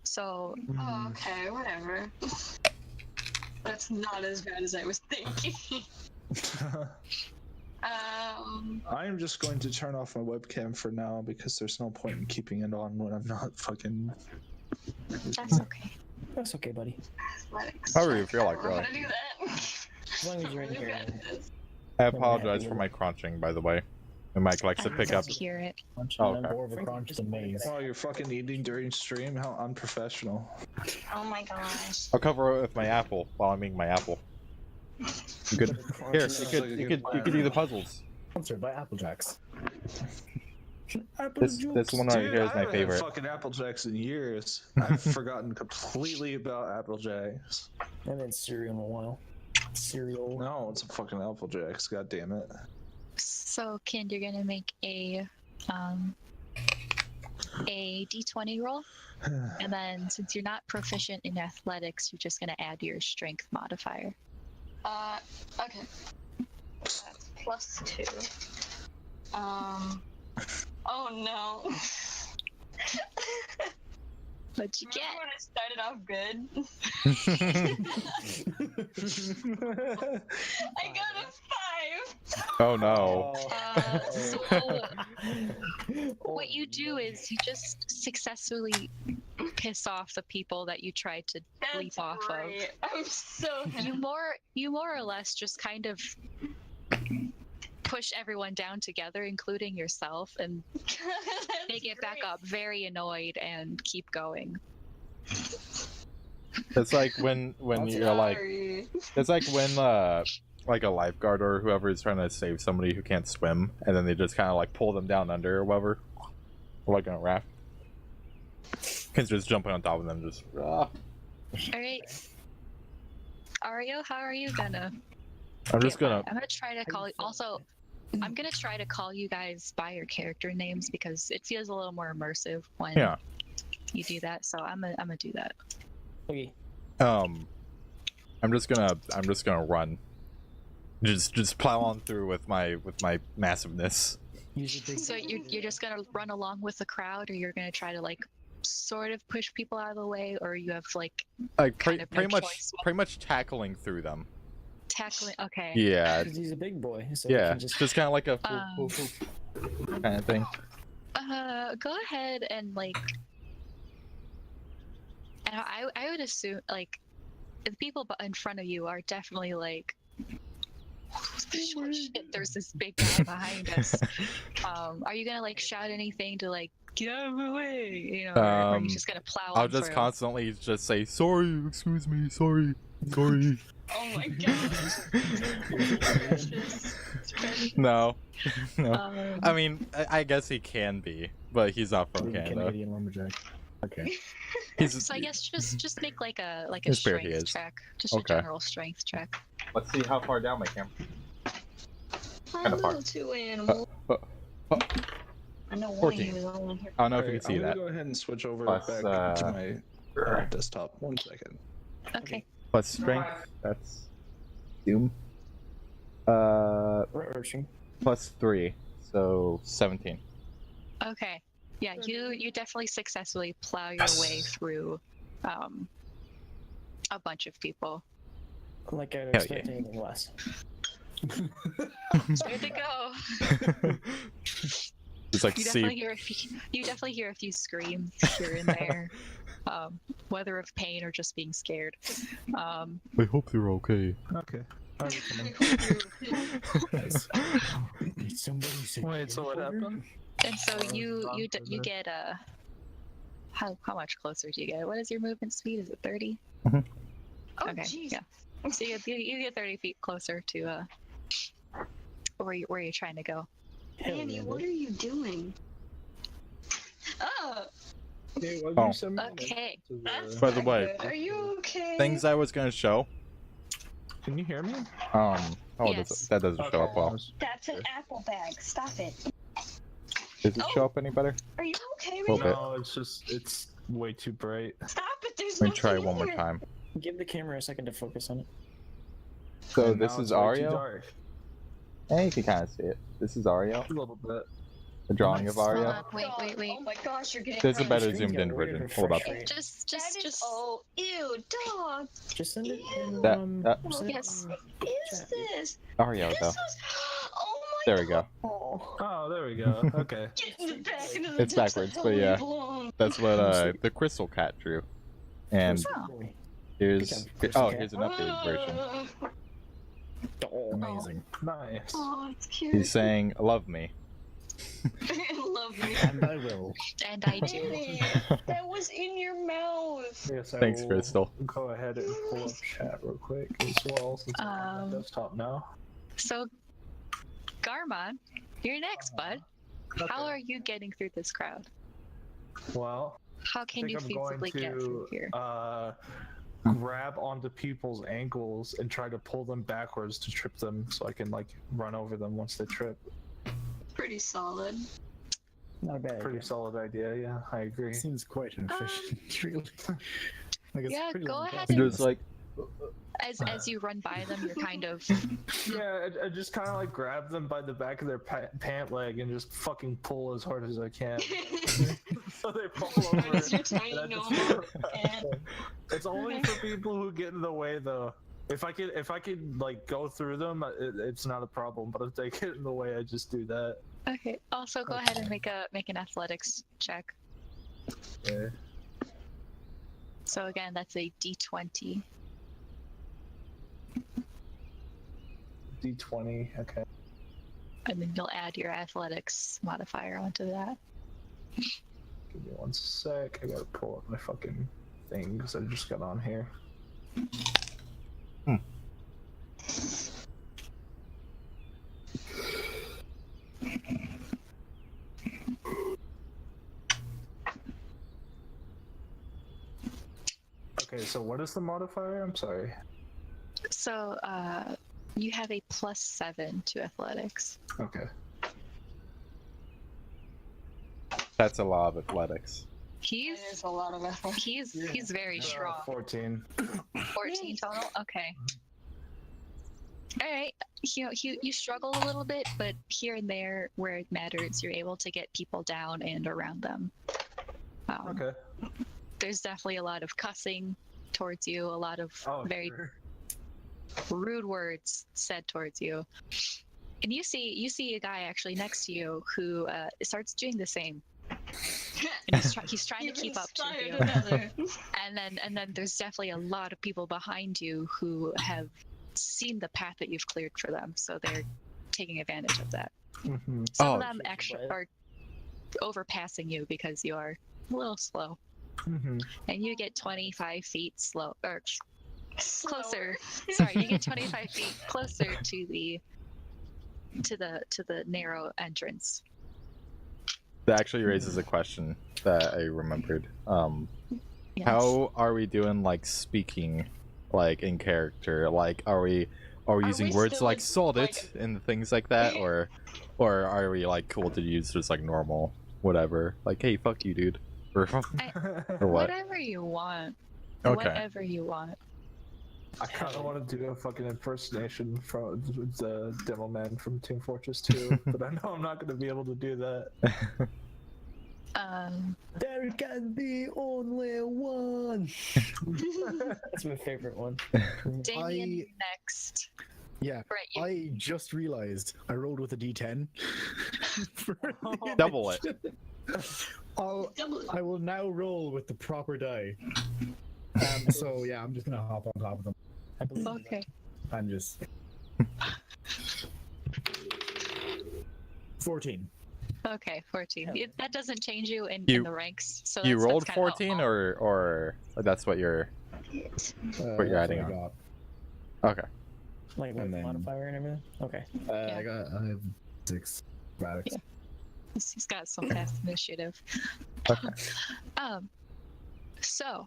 So Oh, okay, whatever. That's not as bad as I was thinking. I am just going to turn off my webcam for now because there's no point in keeping it on when I'm not fucking. that's okay. That's okay, buddy. Athletics However you check. feel like, I don't know really. how to do that. As long as you're in Really here. bad at this. I apologize for my crunching, by the way. My mic likes to I pick up. don't hear it. Oh, okay. More of a crunch than maze. Oh, you're fucking eating during stream? How unprofessional. Oh my gosh. I'll cover it with my apple while I'm eating my apple. You could here. Sounds You like a could good you could do the puzzles. Sponsored by Apple Jacks. This one right Dude, here I is my haven't had favorite. fucking Apple Jacks in years. I've forgotten completely about Apple Jacks. I haven't had cereal in a while. Cereal. No, it's a fucking Apple Jacks. God damn it. So, Kind, you're gonna make a d20 roll, and then since you're not proficient in athletics, you're just gonna add your strength modifier. Okay. That's +2. Oh no. What'd you Remember get? when I started off good? I got a 5. Oh no. So what you do is you just successfully piss off the people that you tried to leap That's off great. I'm so of. happy. You more or less just kind of push everyone down together, including yourself, and they get back up very annoyed and keep going. It's like when you're like, Sorry. it's like when like a lifeguard or whoever is trying to save somebody who can't swim, and then they just kind of like pull them down under or whatever, or like on a raft. Kids just jumping on top of them, just. All right, Ario, how are you gonna? I'm just gonna. I'm gonna try to call. Also, I'm gonna try to call you guys by your character names because it feels a little more immersive when you do that. So I'm gonna do that. Okay. I'm just gonna run. Just plow on through with my massiveness. Use your big. So you're just gonna run along with the crowd, or you're gonna try to like sort of push people out of the way, or you have like kind of no pretty choice. much tackling through them. Tackling. Okay. Yeah, Because he's a big boy, so he yeah, can just just kind of like a kind of thing. Go ahead and like. And I would assume like the people in front of you are definitely like. Shit, there's this big guy behind us. Are you gonna like shout anything to like get out of my way? You know, or are you just gonna plow on I'll just through? constantly just say sorry, excuse me, sorry. Oh my gosh. No. I mean, I guess he can be, but he's not from Canada. Canadian lumberjack. Okay. So I guess just make like a His spirit he strength is. check, just Okay. a general strength check. Let's see how far down my camera. I'm a far. little too animal. I know one 14. of you is only here. I don't know if you Alright, can see I'm gonna that. go ahead and switch over Plus, back to my desktop. 1 second. Okay. Plus strength, that's Doom. Rushing. Plus 3, so 17. Okay. Yeah, you definitely successfully plow your way through a bunch of people. Like I'd Hell expect yeah. anything less. Good to go. It's like You definitely hear a few screams here and there, whether of pain or just being scared. I hope you're okay. Okay. Somebody say Wait, so what happened? And so you get how much closer do you get? What is your movement speed? Is it 30? Oh, Okay, jeez. yeah. So you get 30 feet closer to where you're trying to go. Hell Andy, yeah, what dude. are you doing? Oh, Hey, why Oh. you send me Okay. that's By the not way, good. Are you okay? things I was gonna show. Can you hear me? Oh, Yes. that doesn't show up well. That's an apple bag. Stop it. Does it show up any better? Are you okay, Little Ray? bit. No, it's way too bright. Stop it. There's Let me nothing try in one more there. time. Give the camera a second to focus on it. So And this now is it's way too Ario. dark. Hey, you can kind of see it. This is Ario. A little bit. The drawing of Hold Ario. on, wait. Oh my gosh, you're getting There's a red. better Screen zoomed in got rid of version. her Hold up. fresh rate. Just That is, oh, ew, dog. Just send it in, That- send it Yes. in What is chat. this? Ario This though. is. Oh my There we go. Oh. Oh, there we go. Okay. Get in the back into the It's depths backwards, of but hell yeah. you belong. That's what the Crystal Cat drew. And Oh. Boy. here's Good job, Crystal Cat. here's an updated version. Oh. Amazing. Nice. Oh, it's cute. He's saying, "Love me." Lovely. And I will. And I do. Annie, that was in your mouth. Yes, I Thanks, will Crystal. Go ahead and pull up chat real quick as well, since I'm on my desktop now. So, Garmon, you're next, bud. How are you getting through this crowd? Well, How I can think you I'm going feasibly get through to here? grab onto people's ankles and try to pull them backwards to trip them, so I can like run over them once they trip. Pretty solid. Not a bad Pretty idea. solid idea. Yeah, I agree. Seems quite inefficient, really. Like, it's Yeah, pretty go long ahead process. Just like As you run by them, you're kind of Yeah, I just kind of like grab them by the back of their pant leg and just fucking pull as hard as I can. So they fall over. It's your tiny and I just- normal hand. It's only for people who get in the way, though. If I could like go through them, it's not a problem. But if they get in the way, I just do that. okay. Also, go ahead and make an athletics check. Yeah. So again, that's a D20. D20. Okay. And then you'll add your athletics modifier onto that. Give me one sec. I gotta pull up my fucking thing because I just got on here. Okay, so what is the modifier? I'm sorry. So you have a +7 to athletics. Okay. that's a lot of athletics. He's That is a lot of effort. he's very strong. 14. 14 total. Okay. All right. You struggle a little bit, but here and there, where it matters, you're able to get people down and around them. Okay. There's definitely a lot of cussing towards you, a lot of Oh, very sure. rude words said towards you. And you see a guy actually next to you who starts doing the same. And he's trying to keep up to you. Another. And then there's definitely a lot of people behind you who have seen the path that you've cleared for them, so they're taking advantage of that. Mhm. Some Oh, of them shit, actually what? are overpassing you because you are a little slow, Mhm. and you get 25 feet slow or closer. Slower. Sorry, you get 25 feet closer to the narrow entrance. That actually raises a question that I remembered. Yes. How are we doing, like, speaking, like, in character? Like, are we using we words still like in, "sold like- it" and things like that, or are we like cool to use just like normal, whatever? Like, hey, fuck you, dude, or what? Whatever you want. Okay. Whatever you want. I kind of want to do a fucking impersonation from the demo man from Team Fortress 2, but I know I'm not going to be able to do that. There can be only one. That's my favorite one. Damien next. Yeah, Right. I just realized I rolled with a D10. for the Double it. I will now roll with the proper die. So yeah, I'm just gonna hop on top of them. I believe in Okay. I'm just 14. Okay, 14. Hell yeah. That doesn't change you in You- the ranks. So You that's rolled kinda all- 14, or that's what you're What you're adding on. got. okay. Like with And the then- modifier and everything. Okay. I have 6 acrobatics. Yeah. He's got some fast initiative. Okay. So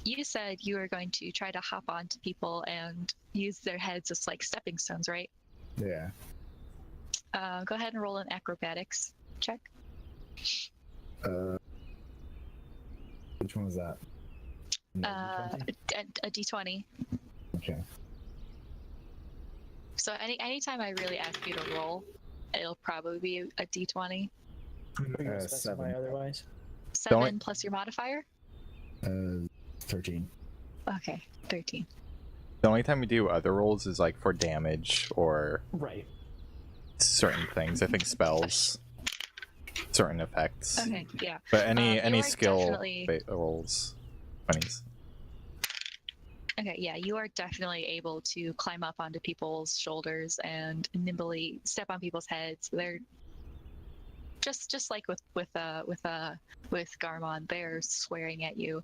you said you were going to try to hop onto people and use their heads as like stepping stones, right? Yeah. Go ahead and roll an acrobatics check. Which one was that? A D20. Okay. So anytime I really ask you to roll, it'll probably be a D20. We're gonna specify 7. otherwise. 7 plus your modifier? 13. Okay, 13. The only time we do other rolls is like for damage or Right. certain things. I think spells, certain effects. Okay, yeah. But any You are skill definitely- rolls, 20s. Okay, yeah, you are definitely able to climb up onto people's shoulders and nimbly step on people's heads. just like with Garmon, they're swearing at you.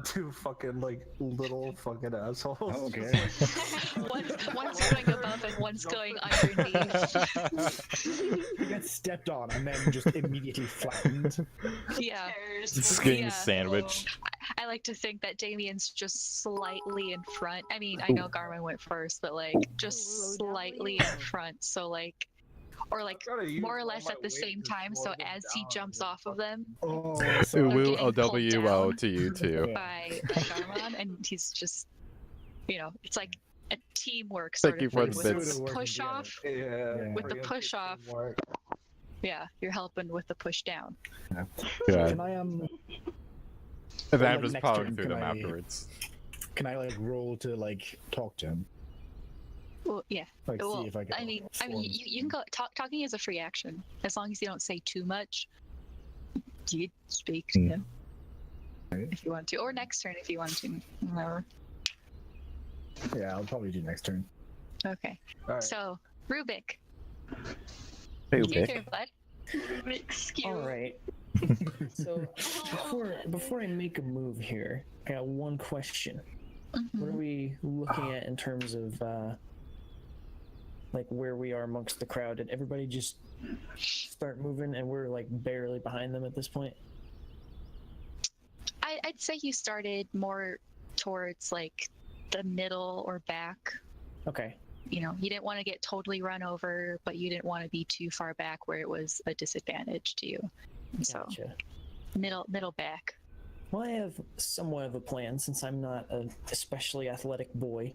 Two fucking like little fucking assholes. Okay. One's going above and one's going underneath. He gets stepped on and then just immediately flattened. Yeah. It's getting Yeah. sandwiched. I like to think that Damien's just slightly in front. I mean, I know Garmin went first, but like just slightly in front. So like, or like more or less at the same time. So as he jumps off of them Oh, Ooh, so woo, getting pulled OWO down. to you too. by Garmon, and he's just, it's like a teamwork Thank sort you of for thing. the With bits. the push off, Yeah. with the push off, yeah, you're helping with the push down. Good. can I And then I'm like, just next plowing turn, through can them I- afterwards. can I like roll to like talk to him? Well, yeah. Like Well, see if I can. I mean, you can go. Talking is a free action as long as you don't say too much. You could speak to him if you want to, or next turn if you want to. Whatever. Yeah, I'll probably do next turn. Okay. Alright. So Rubik, Hey, your Vic. turn, bud. Excuse. All right. So before I make a move here, I got one question. What are Mhm. we looking at in terms of like where we are amongst the crowd? Did everybody just start moving and we're like barely behind them at this point? I'd say you started more towards like the middle or back. Okay. You didn't want to get totally run over, but you didn't want to be too far back where it was a disadvantage to you. And so Gotcha. middle back. Well, I have somewhat of a plan since I'm not an especially athletic boy.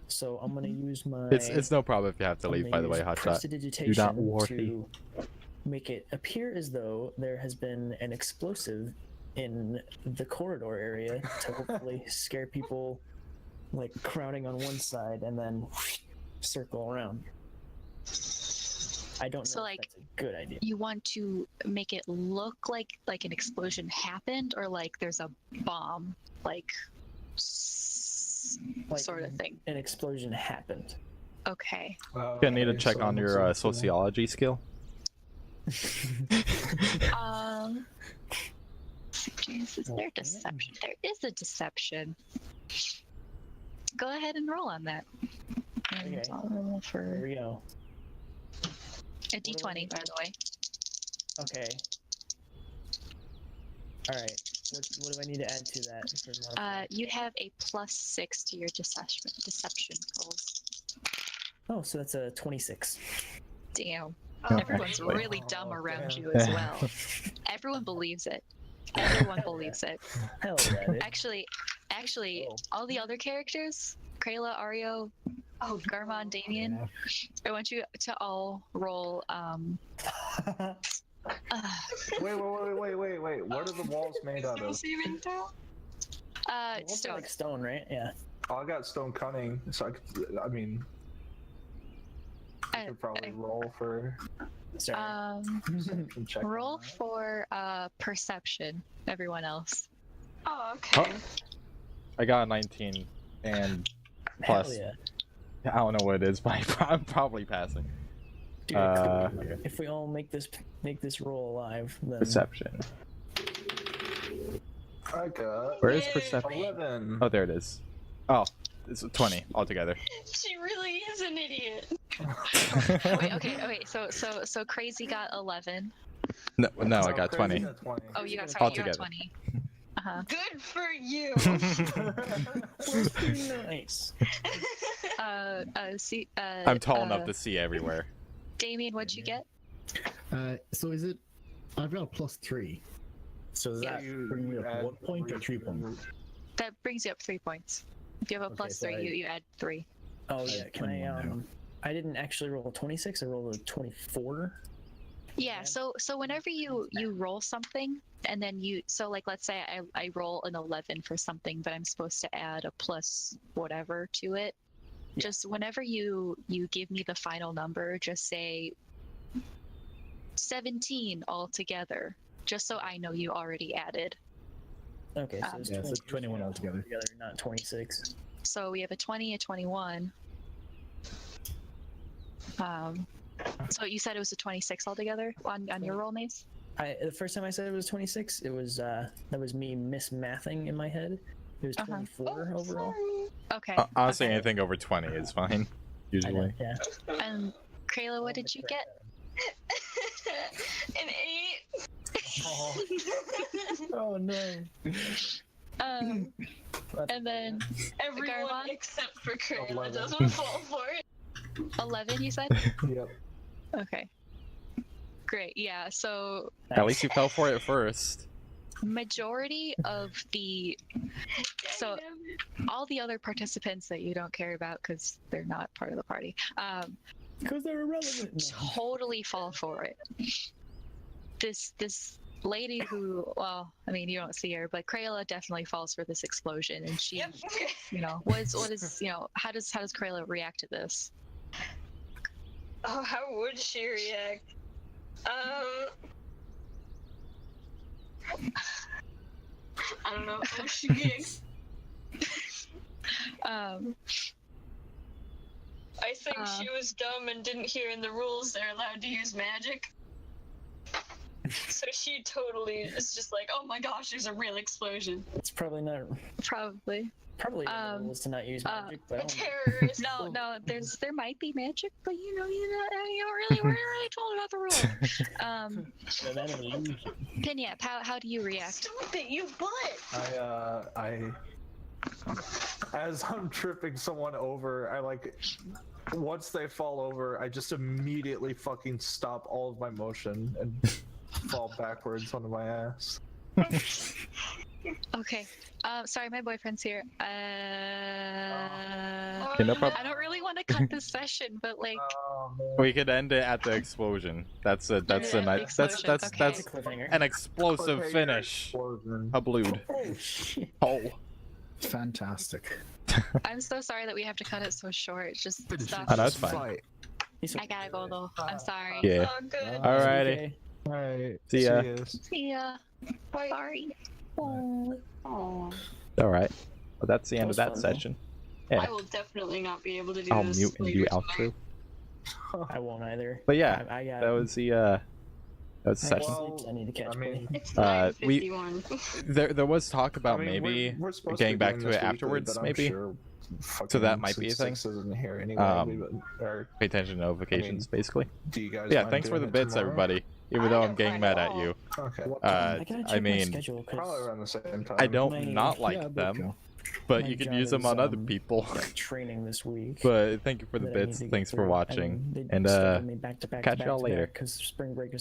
So I'm gonna use my. It's no problem if you have to I'm leave, gonna by the way, use Hotshot. prestidigitation Do not worry. to make it appear as though there has been an explosive in the corridor area to hopefully scare people like crowding on one side and then circle around. I don't know So, if like, that's a good idea. You want to make it look like an explosion happened, or like there's a bomb, like Like, sort of thing. An explosion happened. Okay. Gonna need to check on your sociology skill. Is there deception? There is a deception. Go ahead and roll on that. And Okay. I'll roll Here for we go. a d20, by the way. Okay. All right. What do I need to add to that? for modifier? You have a +6 to your deception rolls. Oh, so that's a 26. Damn. Oh, Everyone's actually. really dumb around damn. you as well. Everyone believes it. Everyone believes it. Hell yeah, dude. Actually, all the other characters, Krayla, Ario, Garmon, Damien, I want you to all roll. Wait. What are the walls made out of? Saving throw? What's it, Stone. like stone, right? Yeah. Oh, I got stone cunning, so I mean, I could probably roll for Sorry. perception check. on Roll that. for perception. Everyone else. Oh, okay. I got a 19 and Hell plus. yeah. I don't know what it is, but I'm probably passing. Dude, if we all make this roll alive, then Perception. I got Where is Yay. perception? 11. Oh, there it is. Oh, it's 20 altogether. She really is an idiot. Wait, okay. So Crazy got 11. No, I got Crazy 20. got 20. Oh, you got Altogether. 20. Uh-huh. Good for you. nice. I'm tall enough to see everywhere. Damien, what'd you get? So is it? I've got a +3. So does Yeah. that bring me up add 1 point or 3 points? That brings you up 3 points. If you have a Okay, so +3, you add 3. Oh yeah. Can I 21 now. I didn't actually roll a 26. I rolled a 24. Yeah. So whenever you roll something, and then like let's say I roll an 11 for something, but I'm supposed to add a plus whatever to it. Yeah. Just whenever you give me the final number, just say 17 altogether, just so I know you already added. Okay, so it's Yeah, so 21 21 altogether. not 26. So we have a 20, a 21. So you said it was a 26 altogether on your roll, Mace? The first time I said it was 26, it was that was me mismathing in my head. It was 24 overall. Okay. Honestly, okay. anything over 20 is fine. I know, Usually. yeah. And Kayla, what did you get? An 8. Oh no. And then Everyone Garvon? except for Kayla 11. doesn't fall for it. 11, you said? Yep. Okay. Great. Yeah. So At least you fell for it first. majority of the so all the other participants that you don't care about because they're not part of the party Because they're irrelevant. No. totally fall for it. This lady who, well, I mean, you don't see her, but Krayla definitely falls for this explosion, and she, Yep. you know, what is, you know, how does Krayla react to this? Oh, how would she react? I don't know. Oh, she gigs. I think she was dumb and didn't hear in the rules they're allowed to use magic. So she totally is just like, oh my gosh, there's a real explosion. It's probably not. Probably. Probably in the rules to not use magic, but I A don't. terrorist. No, there might be magic, but you know, we're not really told about the rules. So that an illusion. Pinyap, how do you react? Stop it, you butt! As I'm tripping someone over, I once they fall over, I just immediately fucking stop all of my motion and fall backwards onto my ass. Okay. Sorry, my boyfriend's here. Okay, no problem. I don't really want to cut this session, but like, We could end it at the explosion. That's a nice. That's Cliffhanger. an explosive finish. Explosion. A blood. Oh shit. Oh. Fantastic. I'm so sorry that we have to cut it so short. Just stuff. Oh, that's fine. Fight. I gotta go though. I'm sorry. Yeah. Oh, good. Alrighty. Alright. See ya. See ya. Sorry. Oh. Alright. Well, that's the end of was that fun, though. session. Yeah. I will definitely not be able to do I'll this mute and later do tonight. outro. I won't either. But yeah, I got. that was the session. I need to catch. I mean, It's We- 9:51. There was talk about maybe we're supposed getting to be back doing to this it weekly, afterwards, but I'm maybe. sure So that might be a thing. Six isn't here anyway. Or pay attention to notifications, basically. do you guys? Yeah, mind thanks for doing the it bits, tomorrow? everybody. Even though I'm getting mad at you. Okay. I gotta check I my mean, schedule, 'cause Probably around the same time. I don't My- not like Yeah, but them, go. but my you can job use them is, on other people. got training this week. But thank you for the that I need bits. to get Thanks for through, watching. they And scheduled me back to back catch to y'all back to later. back 'cause spring break is